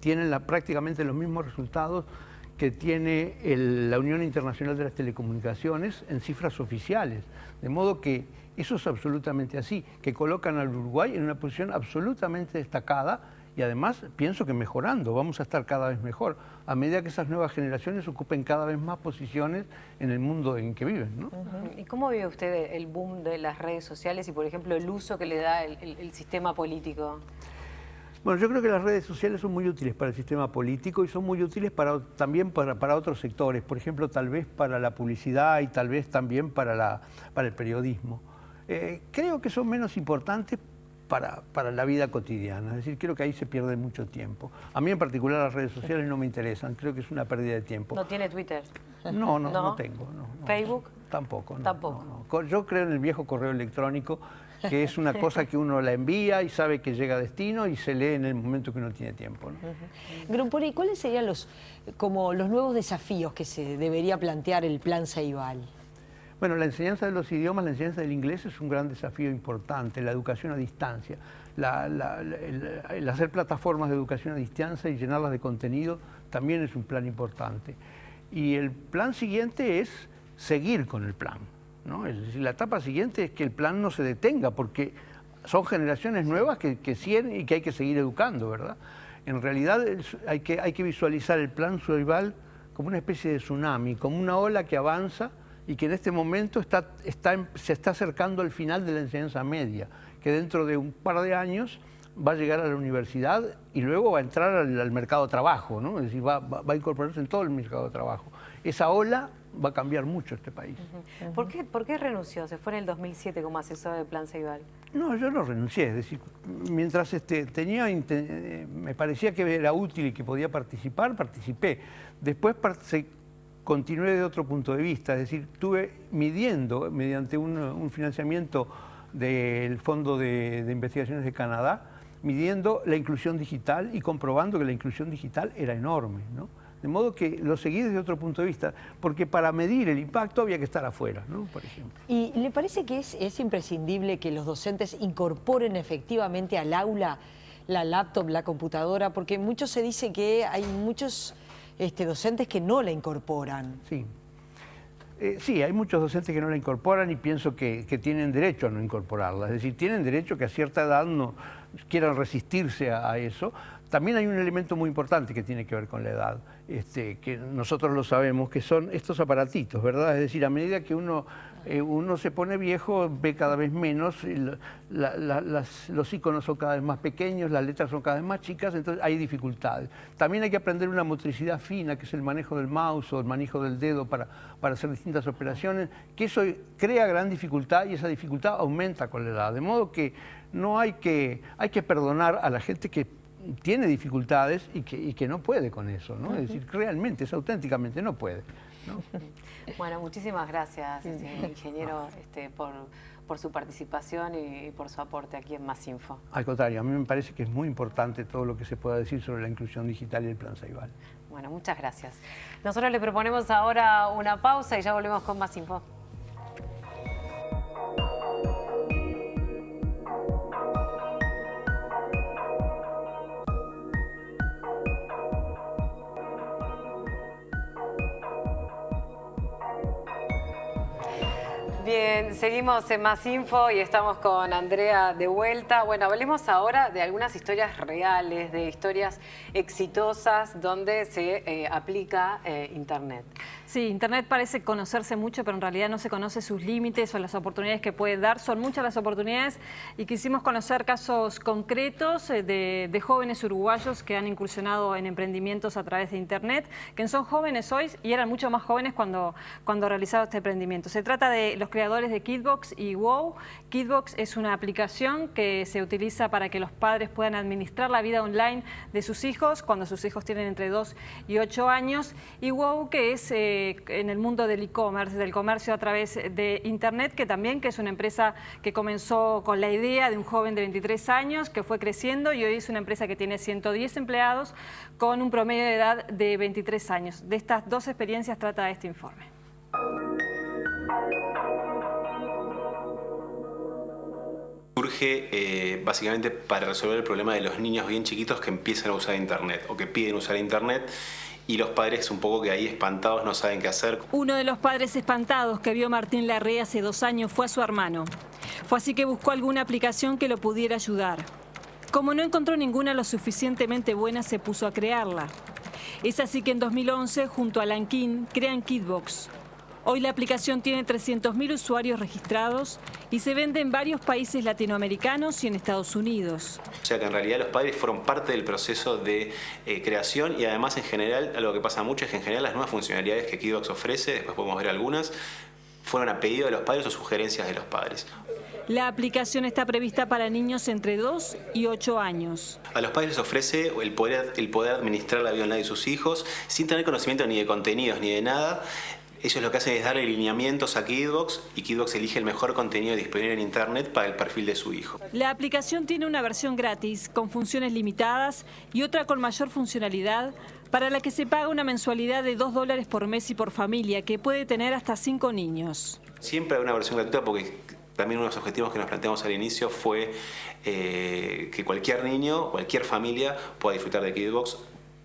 tienen prácticamente los mismos resultados que tiene la Unión Internacional de las Telecomunicaciones en cifras oficiales. De modo que eso es absolutamente así, que colocan al Uruguay en una posición absolutamente destacada y además pienso que mejorando, vamos a estar cada vez mejor, a medida que esas nuevas generaciones ocupen cada vez más posiciones en el mundo en que viven, ¿no? ¿Y cómo ve usted el boom de las redes sociales y, por ejemplo, el uso que le da el sistema político? Bueno, yo creo que las redes sociales son muy útiles para el sistema político y son muy útiles también para otros sectores, por ejemplo, tal vez para la publicidad y tal vez también para el periodismo. Creo que son menos importantes para la vida cotidiana, es decir, creo que ahí se pierde mucho tiempo. A mí en particular las redes sociales no me interesan, creo que es una pérdida de tiempo. ¿No tiene Twitter? No tengo. No. ¿Facebook? Tampoco. Tampoco. No. Yo creo en el viejo correo electrónico, que es una cosa que uno la envía y sabe que llega a destino y se lee en el momento que uno tiene tiempo, ¿no? Grumpuri, ¿cuáles serían los nuevos desafíos que se debería plantear el Plan Ceibal? Bueno, la enseñanza de los idiomas, la enseñanza del inglés es un gran desafío importante, la educación a distancia, el hacer plataformas de educación a distancia y llenarlas de contenido también es un plan importante. Y el plan siguiente es seguir con el plan, ¿no? Es decir, la etapa siguiente es que el plan no se detenga, porque son generaciones nuevas que siguen y que hay que seguir educando, ¿verdad? En realidad hay que visualizar el plan Ceibal como una especie de tsunami, como una ola que avanza y que en este momento se está acercando al final de la enseñanza media, que dentro de un par de años va a llegar a la universidad y luego va a entrar al mercado de trabajo, ¿no? Es decir, va a incorporarse en todo el mercado de trabajo. Esa ola va a cambiar mucho este país. ¿Por qué renunció? ¿Se fue en el 2007 como asesor del Plan Ceibal? No, yo no renuncié, es decir, mientras me parecía que era útil y que podía participar, participé. Después continué de otro punto de vista, es decir, estuve midiendo mediante un financiamiento del Fondo de Investigaciones de Canadá, midiendo la inclusión digital y comprobando que la inclusión digital era enorme, ¿no? De modo que lo seguí desde otro punto de vista, porque para medir el impacto había que estar afuera, ¿no? Por ejemplo. ¿Y le parece que es imprescindible que los docentes incorporen efectivamente al aula la laptop, la computadora? Porque mucho se dice que hay muchos docentes que no la incorporan. Sí. Sí, hay muchos docentes que no la incorporan y pienso que tienen derecho a no incorporarla. Es decir, tienen derecho que a cierta edad no quieran resistirse a eso. También hay un elemento muy importante que tiene que ver con la edad, que nosotros lo sabemos, que son estos aparatitos, ¿verdad? Es decir, a medida que uno se pone viejo, ve cada vez menos, los iconos son cada vez más pequeños, las letras son cada vez más chicas, entonces hay dificultades. También hay que aprender una motricidad fina, que es el manejo del mouse o el manejo del dedo para hacer distintas operaciones, que eso crea gran dificultad y esa dificultad aumenta con la edad. De modo que hay que perdonar a la gente que tiene dificultades y que no puede con eso, ¿no? Es decir, realmente, auténticamente no puede, ¿no? Bueno, muchísimas gracias, ingeniero, por su participación y por su aporte aquí en Más Info. Al contrario, a mí me parece que es muy importante todo lo que se pueda decir sobre la inclusión digital y el Plan Ceibal. Bueno, muchas gracias. Nosotros le proponemos ahora una pausa y ya volvemos con Más Info. Bien, seguimos en Más Info y estamos con Andrea de vuelta. Bueno, hablemos ahora de algunas historias reales, de historias exitosas donde se aplica Internet. Sí, Internet parece conocerse mucho, pero en realidad no se conoce sus límites o las oportunidades que puede dar. Son muchas las oportunidades y quisimos conocer casos concretos de jóvenes uruguayos que han incursionado en emprendimientos a través de Internet, que son jóvenes hoy y eran mucho más jóvenes cuando realizaron este emprendimiento. Se trata de los creadores de Kidbox y Wow. Kidbox es una aplicación que se utiliza para que los padres puedan administrar la vida online de sus hijos cuando sus hijos tienen entre 2 y 8 años. Y Wow, que es en el mundo del e-commerce, del comercio a través de Internet, que es una empresa que comenzó con la idea de un joven de 23 años que fue creciendo y hoy es una empresa que tiene 110 empleados con un promedio de edad de 23 años. De estas dos experiencias trata este informe. Surge básicamente para resolver el problema de los niños bien chiquitos que empiezan a usar Internet o que piden usar Internet y los padres un poco que ahí espantados no saben qué hacer. Uno de los padres espantados que vio Martín Larrea hace 2 años fue a su hermano. Fue así que buscó alguna aplicación que lo pudiera ayudar. Como no encontró ninguna lo suficientemente buena, se puso a crearla. Es así que en 2011, junto a Lankin, crean Kidbox. Hoy la aplicación tiene 300.000 usuarios registrados y se vende en varios países latinoamericanos y en Estados Unidos. O sea que en realidad los padres fueron parte del proceso de creación y además en general, algo que pasa mucho es que en general las nuevas funcionalidades que Kidbox ofrece, después podemos ver algunas, fueron a pedido de los padres o sugerencias de los padres. La aplicación está prevista para niños entre 2 y 8 años. A los padres les ofrece el poder administrar la vida online de sus hijos sin tener conocimiento ni de contenidos ni de nada. Ellos lo que hacen es darle lineamientos a Kidbox y Kidbox elige el mejor contenido disponible en Internet para el perfil de su hijo. La aplicación tiene una versión gratis con funciones limitadas y otra con mayor funcionalidad para la que se paga una mensualidad de $2 por mes y por familia que puede tener hasta 5 niños. Siempre hay una versión gratuita porque también uno de los objetivos que nos planteamos al inicio fue que cualquier niño, cualquier familia pueda disfrutar de Kidbox,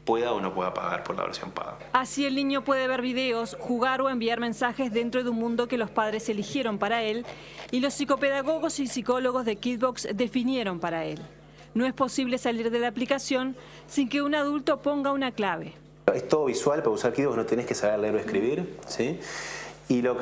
pueda o no pueda pagar por la versión paga. Así el niño puede ver videos, jugar o enviar mensajes dentro de un mundo que los padres eligieron para él y los psicopedagogos y psicólogos de Kidbox definieron para él. No es posible salir de la aplicación sin que un adulto ponga una clave. Es todo visual, para usar Kidbox no tenés que saber leer o escribir, ¿sí? Y la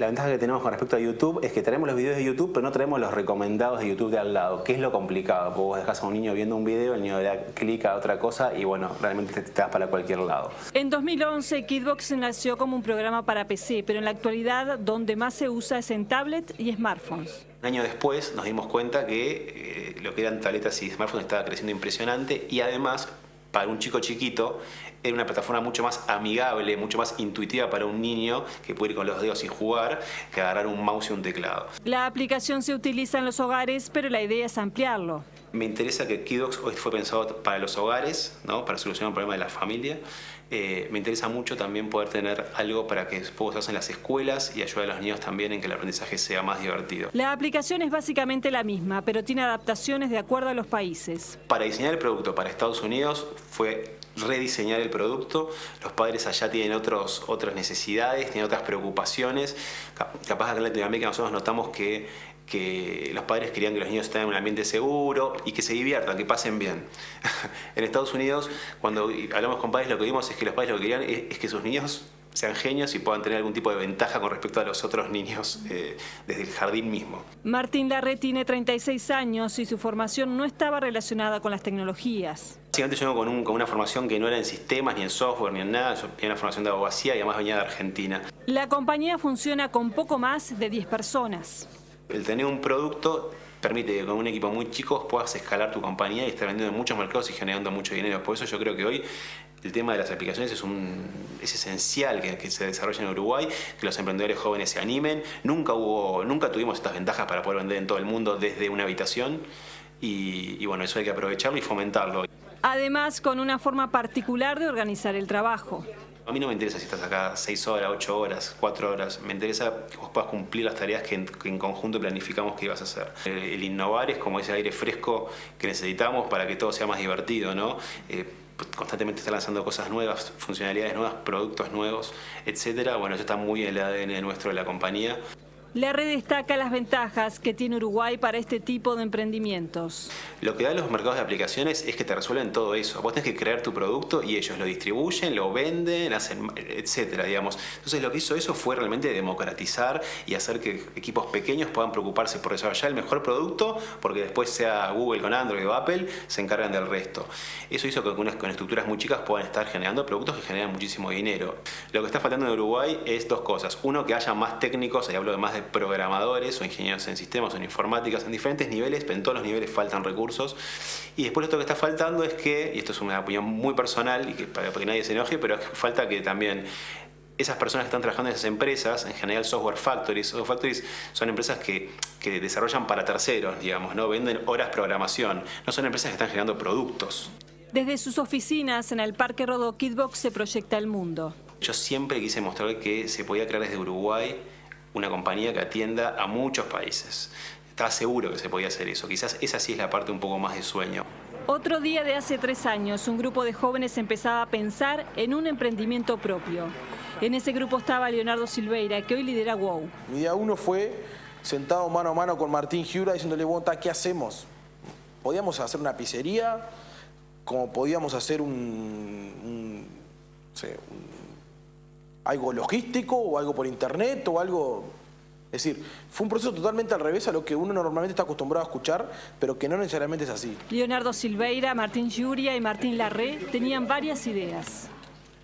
ventaja que tenemos con respecto a YouTube es que traemos los videos de YouTube, pero no traemos los recomendados de YouTube de al lado, que es lo complicado. Porque vos dejás a un niño viendo un video, el niño le da clic a otra cosa y bueno, realmente te das para cualquier lado. En 2011, Kidbox nació como un programa para PC, pero en la actualidad donde más se usa es en tablet y smartphones. Un año después nos dimos cuenta que lo que eran tabletas y smartphones estaba creciendo impresionante y además, para un chico chiquito, era una plataforma mucho más amigable, mucho más intuitiva para un niño que puede ir con los dedos y jugar que agarrar un mouse y un teclado. La aplicación se utiliza en los hogares, pero la idea es ampliarlo. Me interesa que Kidbox hoy fue pensado para los hogares, ¿no? Para solucionar un problema de la familia. Me interesa mucho también poder tener algo para que pueda usarse en las escuelas y ayudar a los niños también en que el aprendizaje sea más divertido. La aplicación es básicamente la misma, pero tiene adaptaciones de acuerdo a los países. Para diseñar el producto para Estados Unidos fue rediseñar el producto. Los padres allá tienen otras necesidades, tienen otras preocupaciones. Capaz acá en Latinoamérica nosotros notamos que los padres querían que los niños estén en un ambiente seguro y que se diviertan, que pasen bien. En Estados Unidos, cuando hablamos con padres, lo que vimos es que los padres lo que querían es que sus niños sean genios y puedan tener algún tipo de ventaja con respecto a los otros niños desde el jardín mismo. Martín Larrea tiene 36 años y su formación no estaba relacionada con las tecnologías. Básicamente yo vengo con una formación que no era en sistemas, ni en software, ni en nada. Yo tenía una formación de abogacía y además venía de Argentina. La compañía funciona con poco más de 10 personas. El tener un producto permite que con un equipo muy chico puedas escalar tu compañía y estar vendiendo en muchos mercados y generando mucho dinero. Por eso yo creo que hoy el tema de las aplicaciones es esencial que se desarrolle en Uruguay, que los emprendedores jóvenes se animen. Nunca tuvimos estas ventajas para poder vender en todo el mundo desde una habitación y bueno, eso hay que aprovecharlo y fomentarlo. Además, con una forma particular de organizar el trabajo. A mí no me interesa si estás acá 6 horas, 8 horas, 4 horas. Me interesa que vos puedas cumplir las tareas que en conjunto planificamos que ibas a hacer. El innovar es como ese aire fresco que necesitamos para que todo sea más divertido, ¿no? Constantemente está lanzando cosas nuevas, funcionalidades nuevas, productos nuevos, etcétera. Bueno, eso está muy en el ADN nuestro de la compañía. La red destaca las ventajas que tiene Uruguay para este tipo de emprendimientos. Lo que dan los mercados de aplicaciones es que te resuelven todo eso. Vos tenés que crear tu producto y ellos lo distribuyen, lo venden, hacen, etcétera, digamos. Entonces lo que hizo eso fue realmente democratizar y hacer que equipos pequeños puedan preocuparse por desarrollar el mejor producto, porque después sea Google con Android o Apple, se encargan del resto. Eso hizo que con estructuras muy chicas puedan estar generando productos que generan muchísimo dinero. Lo que está faltando en Uruguay es dos cosas. Uno, que haya más técnicos, y hablo de más de programadores o ingenieros en sistemas o en informáticas en diferentes niveles, pero en todos los niveles faltan recursos. Y después lo que está faltando es que, y esto es una opinión muy personal y que para que nadie se enoje, pero falta que también esas personas que están trabajando en esas empresas, en general software factories son empresas que desarrollan para terceros, digamos, ¿no? Venden horas programación, no son empresas que están generando productos. Desde sus oficinas en el Parque Rodó Kidbox se proyecta el mundo. Yo siempre quise mostrar que se podía crear desde Uruguay una compañía que atienda a muchos países. Estaba seguro que se podía hacer eso. Quizás esa sí es la parte un poco más de sueño. Otro día de hace 3 años, un grupo de jóvenes empezaba a pensar en un emprendimiento propio. En ese grupo estaba Leonardo Silveira, que hoy lidera WOW. Mi día 1 fue sentado mano a mano con Martín Giura diciéndole, bueno, ¿qué hacemos? Podíamos hacer una pizzería, como podíamos hacer algo logístico o algo por internet o algo... Es decir, fue un proceso totalmente al revés a lo que uno normalmente está acostumbrado a escuchar, pero que no necesariamente es así. Leonardo Silveira, Martín Giuria y Martín Larré tenían varias ideas.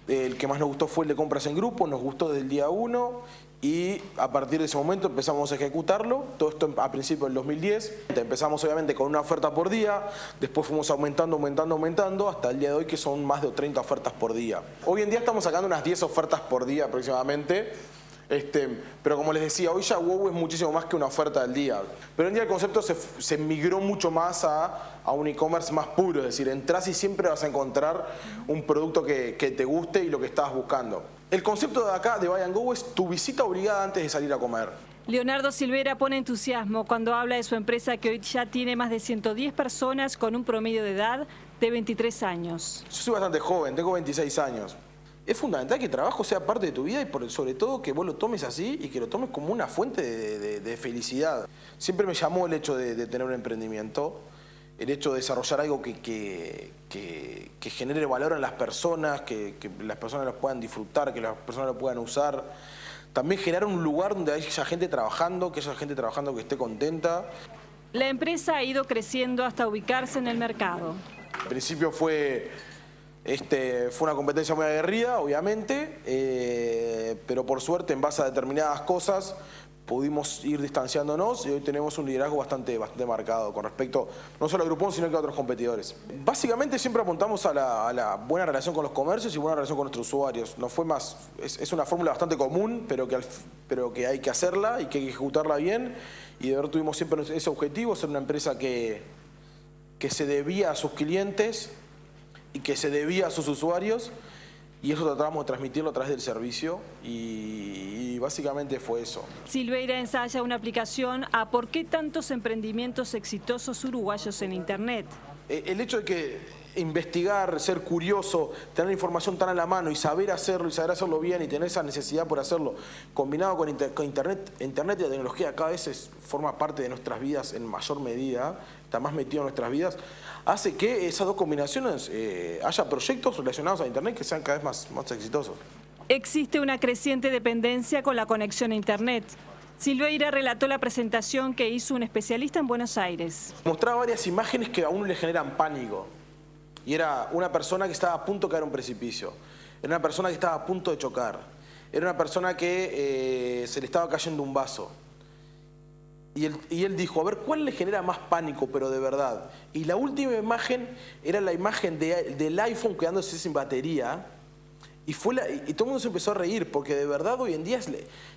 El que más nos gustó fue el de compras en grupo, nos gustó desde el día 1 y a partir de ese momento empezamos a ejecutarlo. Todo esto a principios del 2010. Empezamos obviamente con una oferta por día, después fuimos aumentando hasta el día de hoy que son más de 30 ofertas por día. Hoy en día estamos sacando unas 10 ofertas por día aproximadamente. Pero como les decía, hoy ya WOW es muchísimo más que una oferta del día. Pero hoy en día el concepto se migró mucho más a un e-commerce más puro. Es decir, entras y siempre vas a encontrar un producto que te guste y lo que estabas buscando. El concepto de acá, de Buy and Go, es tu visita obligada antes de salir a comer. Leonardo Silveira pone entusiasmo cuando habla de su empresa que hoy ya tiene más de 110 personas con un promedio de edad de 23 años. Yo soy bastante joven, tengo 26 años. Es fundamental que el trabajo sea parte de tu vida y sobre todo que vos lo tomes así y que lo tomes como una fuente de felicidad. Siempre me llamó el hecho de tener un emprendimiento, el hecho de desarrollar algo que genere valor en las personas, que las personas lo puedan disfrutar, que las personas lo puedan usar. También generar un lugar donde haya gente trabajando, que que esté contenta. La empresa ha ido creciendo hasta ubicarse en el mercado. Al principio fue una competencia muy aguerrida, obviamente, pero por suerte, en base a determinadas cosas, pudimos ir distanciándonos y hoy tenemos un liderazgo bastante marcado con respecto no solo a Groupon, sino que a otros competidores. Básicamente siempre apuntamos a la buena relación con los comercios y buena relación con nuestros usuarios. No fue más, es una fórmula bastante común, pero que hay que hacerla y que hay que ejecutarla bien. Y de verdad tuvimos siempre ese objetivo, ser una empresa que se debía a sus clientes y que se debía a sus usuarios, y eso tratamos de transmitirlo a través del servicio y básicamente fue eso. Silveira ensaya una aplicación a por qué tantos emprendimientos exitosos uruguayos en Internet. El hecho de que investigar, ser curioso, tener información tan a la mano y saber hacerlo bien y tener esa necesidad por hacerlo, combinado con Internet y la tecnología cada vez forma parte de nuestras vidas en mayor medida, está más metido en nuestras vidas, hace que esas dos combinaciones haya proyectos relacionados a Internet que sean cada vez más exitosos. Existe una creciente dependencia con la conexión a Internet. Silveira relató la presentación que hizo un especialista en Buenos Aires. Mostraba varias imágenes que a uno le generan pánico. Y era una persona que estaba a punto de caer a un precipicio. Era una persona que estaba a punto de chocar. Era una persona que se le estaba cayendo un vaso. Y él dijo, a ver, ¿cuál le genera más pánico, pero de verdad? Y la última imagen era la imagen del iPhone quedándose sin batería. Y todo el mundo se empezó a reír, porque de verdad hoy en día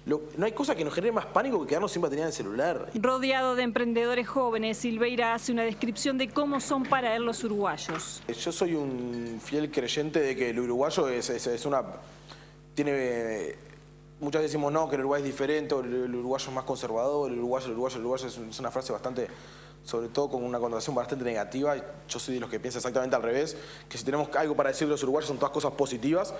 no hay cosa que nos genere más pánico que quedarnos sin batería en el celular. Rodeado de emprendedores jóvenes, Silveira hace una descripción de cómo son para él los uruguayos. Yo soy un fiel creyente de que el uruguayo muchas veces decimos no, que el Uruguay es diferente, el uruguayo es más conservador, el uruguayo es una frase bastante, sobre todo con una connotación bastante negativa. Yo soy de los que piensa exactamente al revés, que si tenemos algo para decir de los uruguayos son todas cosas positivas.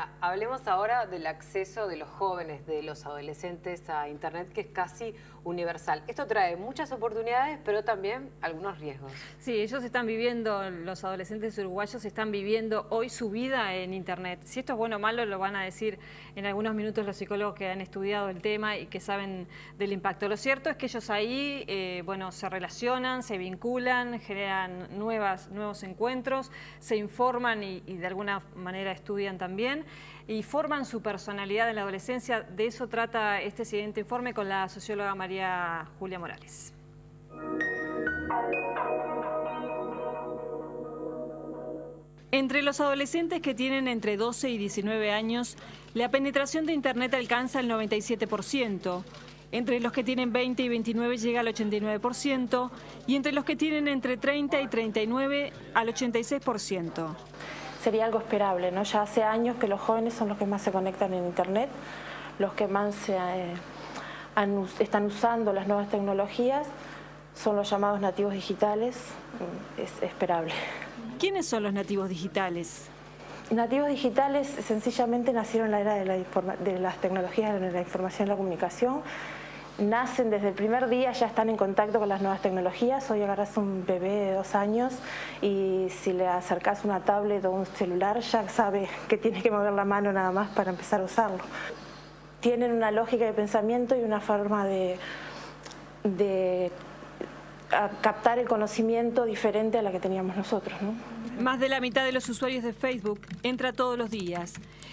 Lorena, hablemos ahora del acceso de los jóvenes, de los adolescentes a Internet, que es casi universal. Esto trae muchas oportunidades, pero también algunos riesgos. Sí, ellos están viviendo, los adolescentes uruguayos están viviendo hoy su vida en Internet. Si esto es bueno o malo, lo van a decir en algunos minutos los psicólogos que han estudiado el tema y que saben del impacto. Lo cierto es que ellos ahí, bueno, se relacionan, se vinculan, generan nuevos encuentros, se informan y de alguna manera estudian también y forman su personalidad en la adolescencia. De eso trata este siguiente informe con la socióloga María Julia Morales. Entre los adolescentes que tienen entre 12 y 19 años, la penetración de Internet alcanza el 97%. Entre los que tienen 20 y 29 llega al 89% y entre los que tienen entre 30 y 39 al 86%. Sería algo esperable, ¿no? Ya hace años que los jóvenes son los que más se conectan en Internet, los que más están usando las nuevas tecnologías, son los llamados nativos digitales, es esperable. ¿Quiénes son los nativos digitales? Nativos digitales sencillamente nacieron en la era de las tecnologías de la información y la comunicación. Nacen desde el primer día, ya están en contacto con las nuevas tecnologías. Hoy agarras un bebé de 2 años y si le acercas una tablet o un celular ya sabe que tiene que mover la mano nada más para empezar a usarlo. Tienen una lógica de pensamiento y una forma de captar el conocimiento diferente a la que teníamos nosotros, ¿no? Más de la mitad de los usuarios de Facebook entra todos los días.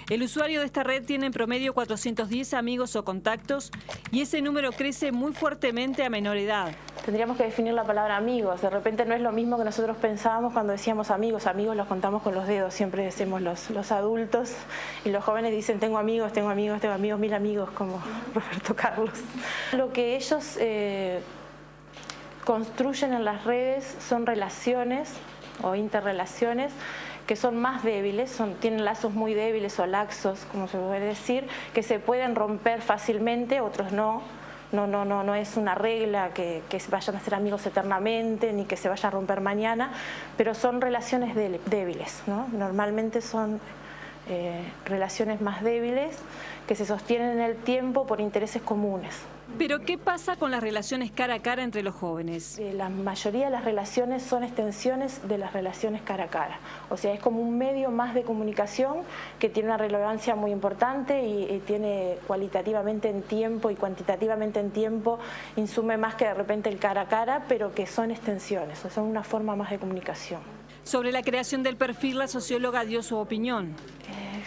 El usuario de esta red tiene en promedio 410 amigos o contactos y ese número crece muy fuertemente a menor edad. Tendríamos que definir la palabra amigos. De repente no es lo mismo que nosotros pensábamos cuando decíamos amigos. Amigos los contamos con los dedos, siempre decimos los adultos. Y los jóvenes dicen tengo amigos, 1000 amigos, como Roberto Carlos. Lo que ellos construyen en las redes son relaciones o interrelaciones que son más débiles, tienen lazos muy débiles o laxos, como se puede decir, que se pueden romper fácilmente, otros no. No es una regla que vayan a ser amigos eternamente ni que se vaya a romper mañana, pero son relaciones débiles, ¿no? Normalmente son relaciones más débiles que se sostienen en el tiempo por intereses comunes. ¿Pero qué pasa con las relaciones cara a cara entre los jóvenes? La mayoría de las relaciones son extensiones de las relaciones cara a cara. O sea, es como un medio más de comunicación que tiene una relevancia muy importante y tiene cualitativamente en tiempo y cuantitativamente en tiempo, insume más que de repente el cara a cara, pero que son extensiones, o sea, son una forma más de comunicación. Sobre la creación del perfil, la socióloga dio su opinión.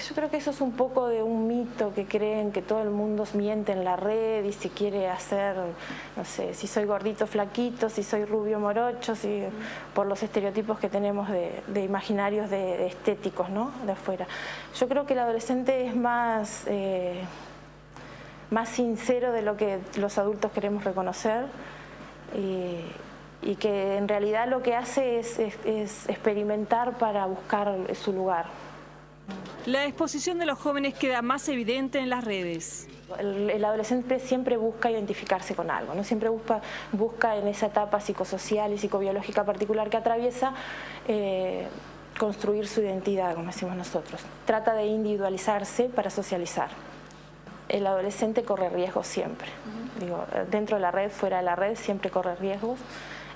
Yo creo que eso es un poco de un mito que creen que todo el mundo miente en la red y si quiere hacer, no sé, si soy gordito, flaquito, si soy rubio, morocho, por los estereotipos que tenemos de imaginarios de estéticos, ¿no? De afuera. Yo creo que el adolescente es más sincero de lo que los adultos queremos reconocer y que en realidad lo que hace es experimentar para buscar su lugar. La exposición de los jóvenes queda más evidente en las redes. El adolescente siempre busca identificarse con algo, ¿no? Siempre busca en esa etapa psicosocial y psicobiológica particular que atraviesa construir su identidad, como decimos nosotros. Trata de individualizarse para socializar. El adolescente corre riesgos siempre. Digo, dentro de la red, fuera de la red, siempre corre riesgos.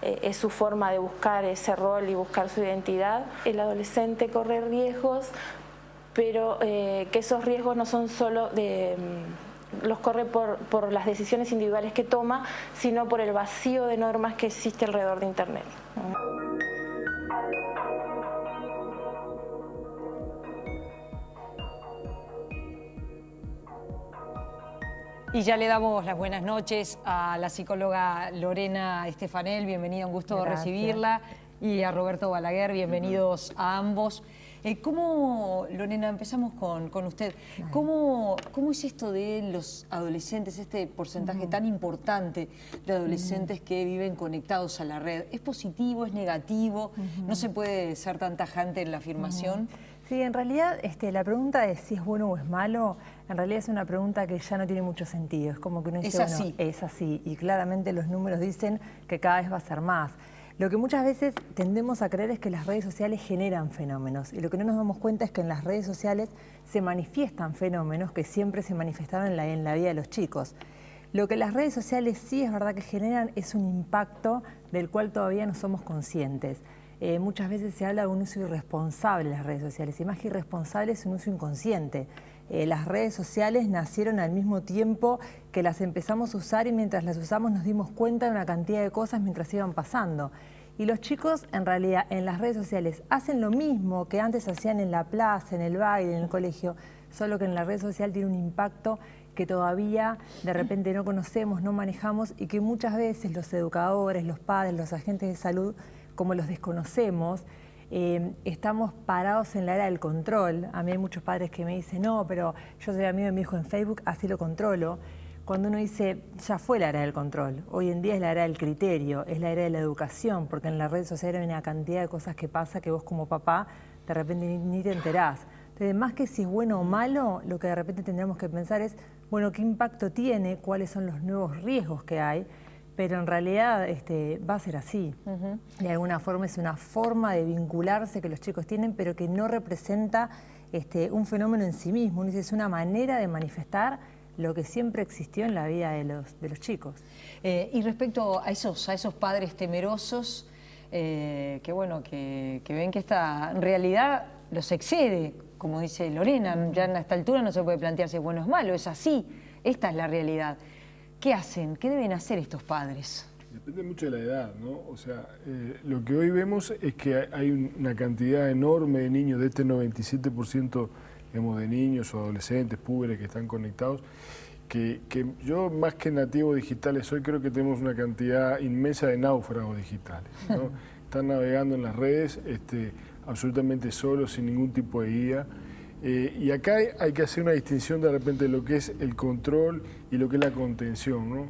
Es su forma de buscar ese rol y buscar su identidad. El adolescente corre riesgos, pero que esos riesgos no son solo los corre por las decisiones individuales que toma, sino por el vacío de normas que existe alrededor de Internet. Y ya le damos las buenas noches a la psicóloga Lorena Estefanel, bienvenida, un gusto recibirla, y a Roberto Balaguer, bienvenidos a ambos. Lorena, empezamos con usted. ¿Cómo es esto de los adolescentes, este porcentaje tan importante de adolescentes que viven conectados a la red? ¿Es positivo, es negativo? ¿No se puede ser tan tajante en la afirmación? Sí, en realidad la pregunta de si es bueno o es malo, en realidad es una pregunta que ya no tiene mucho sentido. Es como que uno dice, es así. bueno, es así. Y claramente los números dicen que cada vez va a ser más. Lo que muchas veces tendemos a creer es que las redes sociales generan fenómenos y lo que no nos damos cuenta es que en las redes sociales se manifiestan fenómenos que siempre se manifestaron en la vida de los chicos. Lo que las redes sociales sí es verdad que generan es un impacto del cual todavía no somos conscientes. Muchas veces se habla de un uso irresponsable de las redes sociales y más que irresponsable es un uso inconsciente. Las redes sociales nacieron al mismo tiempo que las empezamos a usar y mientras las usamos nos dimos cuenta de una cantidad de cosas mientras iban pasando. Y los chicos en realidad en las redes sociales hacen lo mismo que antes hacían en la plaza, en el baile, en el colegio, solo que en la red social tiene un impacto que todavía de repente no conocemos, no manejamos y que muchas veces los educadores, los padres, los agentes de salud, como los desconocemos, estamos parados en la era del control. A mí hay muchos padres que me dicen, no, pero yo soy amigo de mi hijo en Facebook, así lo controlo. Cuando uno dice, ya fue la era del control, hoy en día es la era del criterio, es la era de la educación, porque en las redes sociales hay una cantidad de cosas que pasa que vos como papá de repente ni te enterás. Entonces, más que si es bueno o malo, lo que de repente tendríamos que pensar es, bueno, ¿qué impacto tiene? ¿Cuáles son los nuevos riesgos que hay? Pero en realidad va a ser así. De alguna forma es una forma de vincularse que los chicos tienen, pero que no representa un fenómeno en sí mismo. Es una manera de manifestar lo que siempre existió en la vida de los chicos. Y respecto a esos padres temerosos, que ven que esta realidad los excede, como dice Lorena, ya a esta altura no se puede plantear si es bueno o es malo, es así, esta es la realidad. ¿Qué hacen? ¿Qué deben hacer estos padres? Depende mucho de la edad, ¿no? O sea, lo que hoy vemos es que hay una cantidad enorme de niños, de este 97%, digamos, de niños o adolescentes, púberes que están conectados, que yo más que nativos digitales hoy creo que tenemos una cantidad inmensa de náufragos digitales, ¿no? Están navegando en las redes absolutamente solos, sin ningún tipo de guía. Y acá hay que hacer una distinción de repente de lo que es el control y lo que es la contención, ¿no?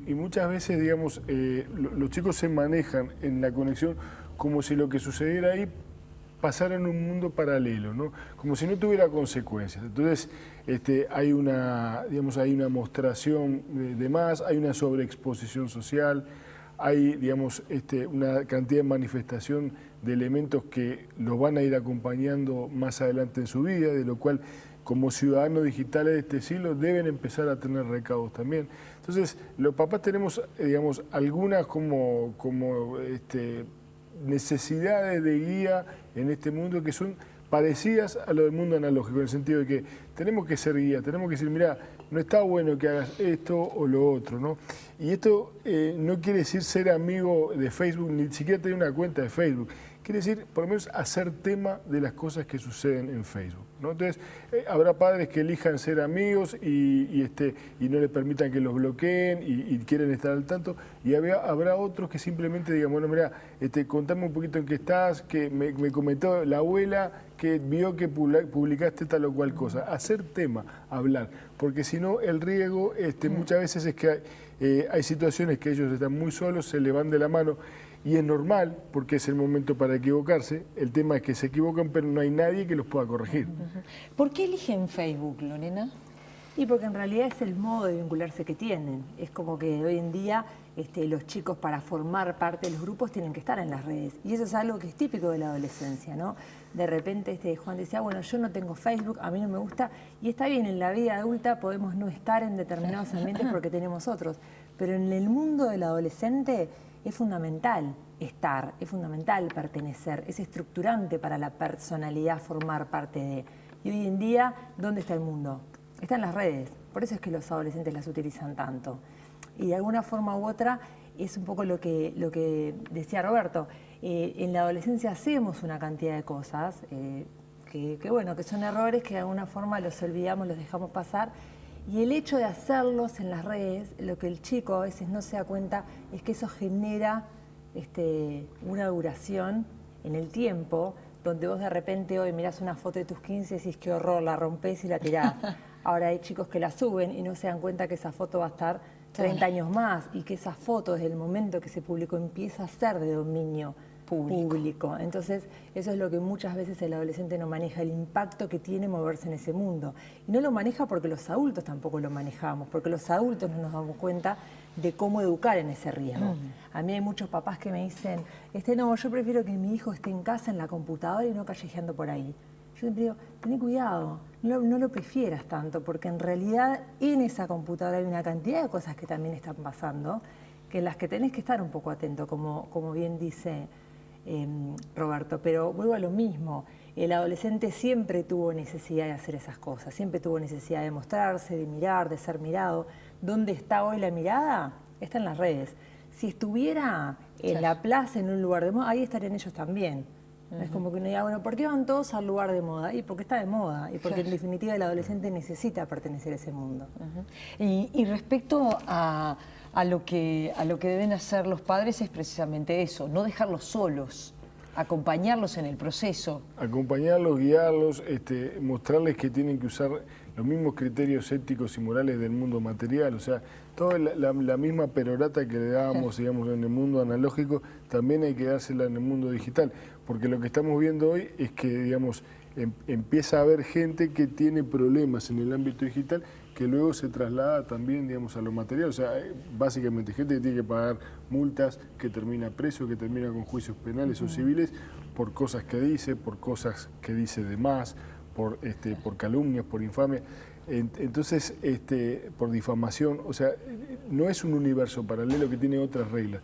Y muchas veces, digamos, los chicos se manejan en la conexión como si lo que sucediera ahí pasara en un mundo paralelo, ¿no? Como si no tuviera consecuencias. Entonces, hay una mostración de más, hay una sobreexposición social, hay, digamos, una cantidad de manifestación de elementos que los van a ir acompañando más adelante en su vida, de lo cual, como ciudadanos digitales de este siglo, deben empezar a tener recaudos también. Entonces, los papás tenemos, digamos, algunas como necesidades de guía en este mundo que son parecidas a lo del mundo analógico, en el sentido de que tenemos que ser guía, tenemos que decir, mira, no está bueno que hagas esto o lo otro, ¿no? Y esto no quiere decir ser amigo de Facebook, ni siquiera tener una cuenta de Facebook. Quiere decir, por lo menos, hacer tema de las cosas que suceden en Facebook, ¿no? Entonces, habrá padres que elijan ser amigos y no les permitan que los bloqueen y quieren estar al tanto. Y habrá otros que simplemente digan, bueno, mira, contame un poquito en qué estás, que me comentó la abuela que vio que publicaste tal o cual cosa. Hacer tema, hablar. Porque si no, el riesgo muchas veces es que hay situaciones que ellos están muy solos, se le van de la mano. Y es normal, porque es el momento para equivocarse. El tema es que se equivocan, pero no hay nadie que los pueda corregir. ¿Por qué eligen Facebook, Lorena? Y porque en realidad es el modo de vincularse que tienen. Es como que hoy en día los chicos para formar parte de los grupos tienen que estar en las redes. Y eso es algo que es típico de la adolescencia, ¿no? De repente Juan decía, bueno, yo no tengo Facebook, a mí no me gusta. Y está bien, en la vida adulta podemos no estar en determinados ambientes porque tenemos otros. Pero en el mundo del adolescente es fundamental estar, es fundamental pertenecer, es estructurante para la personalidad formar parte de. Y hoy en día, ¿dónde está el mundo? Está en las redes, por eso es que los adolescentes las utilizan tanto. Y de alguna forma u otra es un poco lo que decía Roberto. En la adolescencia hacemos una cantidad de cosas que son errores que de alguna forma los olvidamos, los dejamos pasar. Y el hecho de hacerlos en las redes, lo que el chico a veces no se da cuenta es que eso genera una duración en el tiempo, donde vos de repente hoy mirás una foto de tus 15 y decís qué horror, la rompés y la tirás. Ahora hay chicos que la suben y no se dan cuenta que esa foto va a estar 30 años más y que esa foto desde el momento que se publicó empieza a ser de dominio público. Entonces, eso es lo que muchas veces el adolescente no maneja, el impacto que tiene moverse en ese mundo. Y no lo maneja porque los adultos tampoco lo manejamos, porque los adultos no nos damos cuenta de cómo educar en ese riesgo. A mí hay muchos papás que me dicen, no, yo prefiero que mi hijo esté en casa en la computadora y no callejeando por ahí. Yo siempre digo, ten cuidado, no lo prefieras tanto, porque en realidad en esa computadora hay una cantidad de cosas que también están pasando, que en las que tenés que estar un poco atento, como bien dice Roberto. Pero vuelvo a lo mismo, el adolescente siempre tuvo necesidad de hacer esas cosas, siempre tuvo necesidad de mostrarse, de mirar, de ser mirado. ¿Dónde está hoy la mirada? Está en las redes. Si estuviera en la plaza, en un lugar de moda, ahí estarían ellos también. Es como que uno diga, bueno, ¿por qué van todos al lugar de moda? Y porque está de moda, y porque en definitiva el adolescente necesita pertenecer a ese mundo. Y respecto a lo que deben hacer los padres es precisamente eso, no dejarlos solos, acompañarlos en el proceso. Acompañarlos, guiarlos, mostrarles que tienen que usar los mismos criterios éticos y morales del mundo material, o sea, toda la misma perorata que le dábamos, digamos, en el mundo analógico, también hay que dársela en el mundo digital, porque lo que estamos viendo hoy es que, digamos, empieza a haber gente que tiene problemas en el ámbito digital que luego se traslada también, digamos, a lo material, o sea, básicamente gente que tiene que pagar multas, que termina preso, que termina con juicios penales o civiles por cosas que dice de más, por calumnias, por infamia. Entonces, por difamación, o sea, no es un universo paralelo que tiene otras reglas.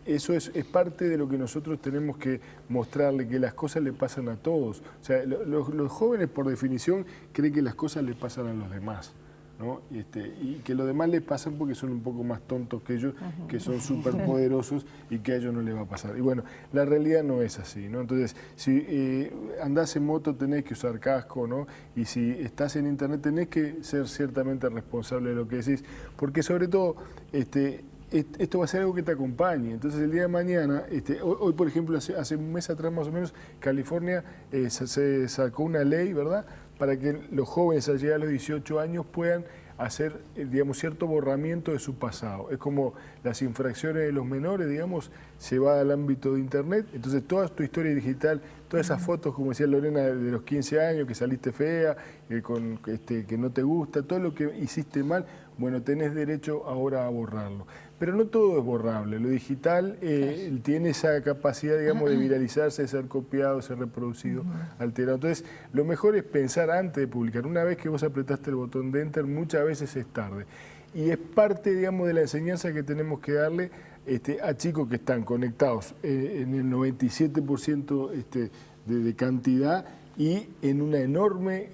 Eso es parte de lo que nosotros tenemos que mostrarle, que las cosas le pasan a todos. O sea, los jóvenes, por definición, creen que las cosas le pasan a los demás, ¿no? Y que los demás les pasan porque son un poco más tontos que ellos, que son súper poderosos y que a ellos no les va a pasar. Y bueno, la realidad no es así, ¿no? Entonces, si andás en moto tenés que usar casco, ¿no? Y si estás en internet tenés que ser ciertamente responsable de lo que decís, porque sobre todo esto va a ser algo que te acompañe. Entonces el día de mañana, hoy por ejemplo, hace un mes atrás más o menos, California se sacó una ley, ¿verdad?, para que los jóvenes al llegar a los 18 años puedan hacer, digamos, cierto borramiento de su pasado. Es como las infracciones de los menores, digamos, se va al ámbito de internet, entonces toda tu historia digital, todas esas fotos, como decía Lorena, de los 15 años, que saliste fea, que no te gusta, todo lo que hiciste mal, bueno, tenés derecho ahora a borrarlo. Pero no todo es borrable, lo digital tiene esa capacidad, digamos, de viralizarse, de ser copiado, de ser reproducido, alterado. Entonces, lo mejor es pensar antes de publicar. Una vez que vos apretaste el botón de Enter, muchas veces es tarde. Y es parte, digamos, de la enseñanza que tenemos que darle a chicos que están conectados en el 97% de cantidad y en una enorme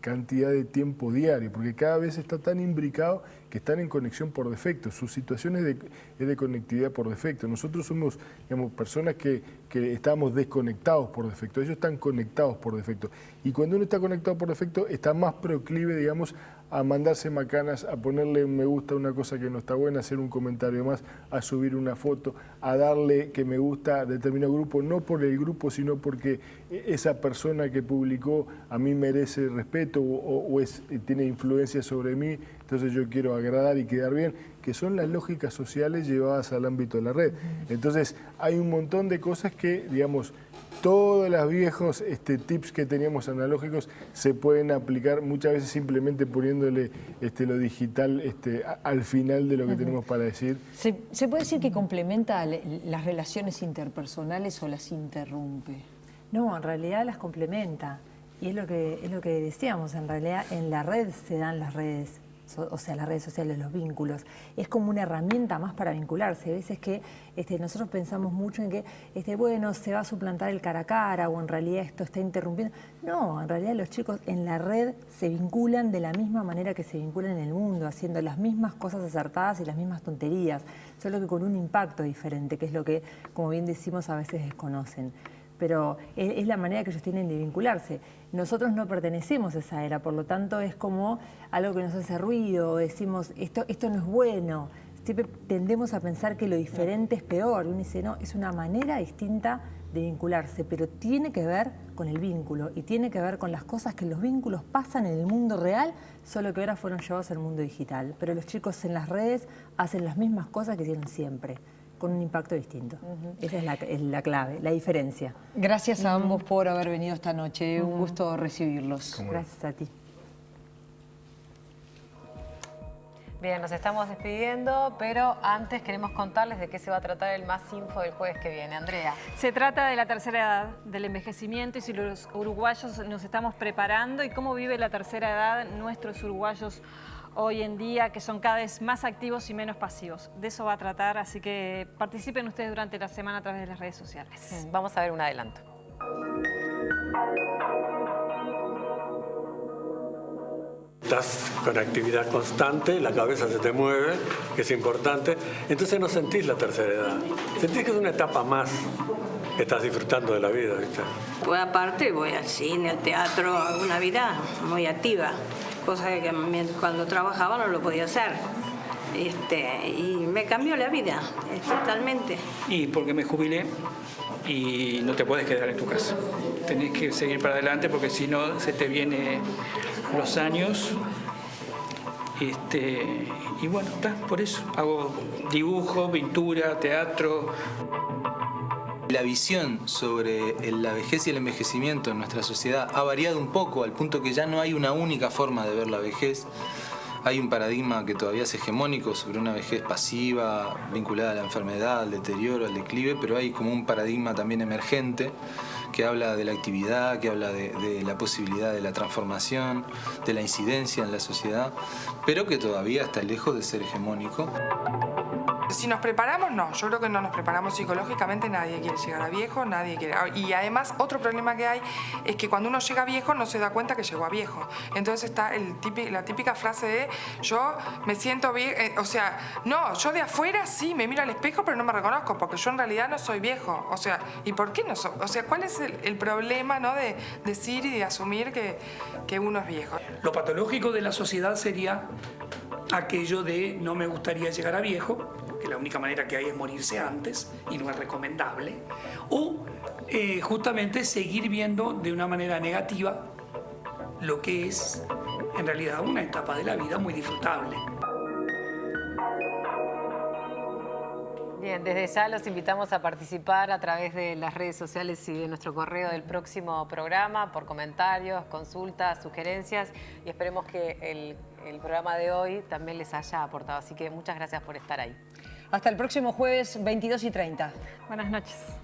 cantidad de tiempo diario, porque cada vez está tan imbricado que están en conexión por defecto. Su situación es de conectividad por defecto. Nosotros somos, digamos, personas que estamos desconectados por defecto. Ellos están conectados por defecto. Y cuando uno está conectado por defecto, está más proclive, digamos, a mandarse macanas, a ponerle un me gusta a una cosa que no está buena, a hacer un comentario más, a subir una foto, a darle que me gusta a determinado grupo, no por el grupo, sino porque esa persona que publicó a mí merece respeto o tiene influencia sobre mí, entonces yo quiero agradar y quedar bien, que son las lógicas sociales llevadas al ámbito de la red. Entonces hay un montón de cosas que, digamos, todos los viejos tips que teníamos analógicos se pueden aplicar muchas veces simplemente poniéndole lo digital al final de lo que tenemos para decir. ¿Se puede decir que complementa las relaciones interpersonales o las interrumpe? No, en realidad las complementa. Y es lo que decíamos, en realidad en la red se dan las redes, o sea, las redes sociales, los vínculos. Es como una herramienta más para vincularse. A veces que nosotros pensamos mucho en que, bueno, se va a suplantar el cara a cara o en realidad esto está interrumpiendo. No, en realidad los chicos en la red se vinculan de la misma manera que se vinculan en el mundo, haciendo las mismas cosas acertadas y las mismas tonterías, solo que con un impacto diferente, que es lo que, como bien decimos, a veces desconocen. Pero es la manera que ellos tienen de vincularse. Nosotros no pertenecemos a esa era, por lo tanto es como algo que nos hace ruido, decimos esto no es bueno. Siempre tendemos a pensar que lo diferente es peor. Uno dice, no, es una manera distinta de vincularse, pero tiene que ver con el vínculo y tiene que ver con las cosas que los vínculos pasan en el mundo real, solo que ahora fueron llevados al mundo digital. Pero los chicos en las redes hacen las mismas cosas que hicieron siempre, con un impacto distinto. Esa es la clave, la diferencia. Gracias a ambos por haber venido esta noche. Un gusto recibirlos. Gracias a ti. Bien, nos estamos despidiendo, pero antes queremos contarles de qué se va a tratar el Más Info del jueves que viene. Andrea. Se trata de la tercera edad, del envejecimiento y si los uruguayos nos estamos preparando y cómo vive la tercera edad nuestros uruguayos hoy en día, que son cada vez más activos y menos pasivos. De eso va a tratar, así que participen ustedes durante la semana a través de las redes sociales. Vamos a ver un adelanto. Estás con actividad constante, la cabeza se te mueve, que es importante, entonces no sentís la tercera edad. Sentís que es una etapa más que estás disfrutando de la vida, ¿viste? Pues aparte voy al cine, al teatro, hago una vida muy activa, cosa que cuando trabajaba no lo podía hacer. Y me cambió la vida, totalmente. Y porque me jubilé y no te puedes quedar en tu casa. Tenés que seguir para adelante porque si no se te vienen los años. Y bueno, por eso hago dibujo, pintura, teatro. La visión sobre la vejez y el envejecimiento en nuestra sociedad ha variado un poco al punto que ya no hay una única forma de ver la vejez. Hay un paradigma que todavía es hegemónico sobre una vejez pasiva, vinculada a la enfermedad, al deterioro, al declive, pero hay como un paradigma también emergente que habla de la actividad, que habla de la posibilidad de la transformación, de la incidencia en la sociedad, pero que todavía está lejos de ser hegemónico. Si nos preparamos, no. Yo creo que no nos preparamos psicológicamente. Nadie quiere llegar a viejo, nadie quiere... Y además, otro problema que hay es que cuando uno llega a viejo no se da cuenta que llegó a viejo. Entonces está la típica frase de yo me siento viejo... o sea, no, yo de afuera sí me miro al espejo, pero no me reconozco porque yo en realidad no soy viejo. O sea, ¿y por qué no soy? O sea, ¿cuál es el problema, ¿no? de decir y de asumir que uno es viejo? Lo patológico de la sociedad sería aquello de no me gustaría llegar a viejo, que la única manera que hay es morirse antes y no es recomendable, o justamente seguir viendo de una manera negativa lo que es en realidad una etapa de la vida muy disfrutable. Bien, desde ya los invitamos a participar a través de las redes sociales y de nuestro correo del próximo programa, por comentarios, consultas, sugerencias, y esperemos que el programa de hoy también les haya aportado. Así que muchas gracias por estar ahí. Hasta el próximo jueves 22:30. Buenas noches.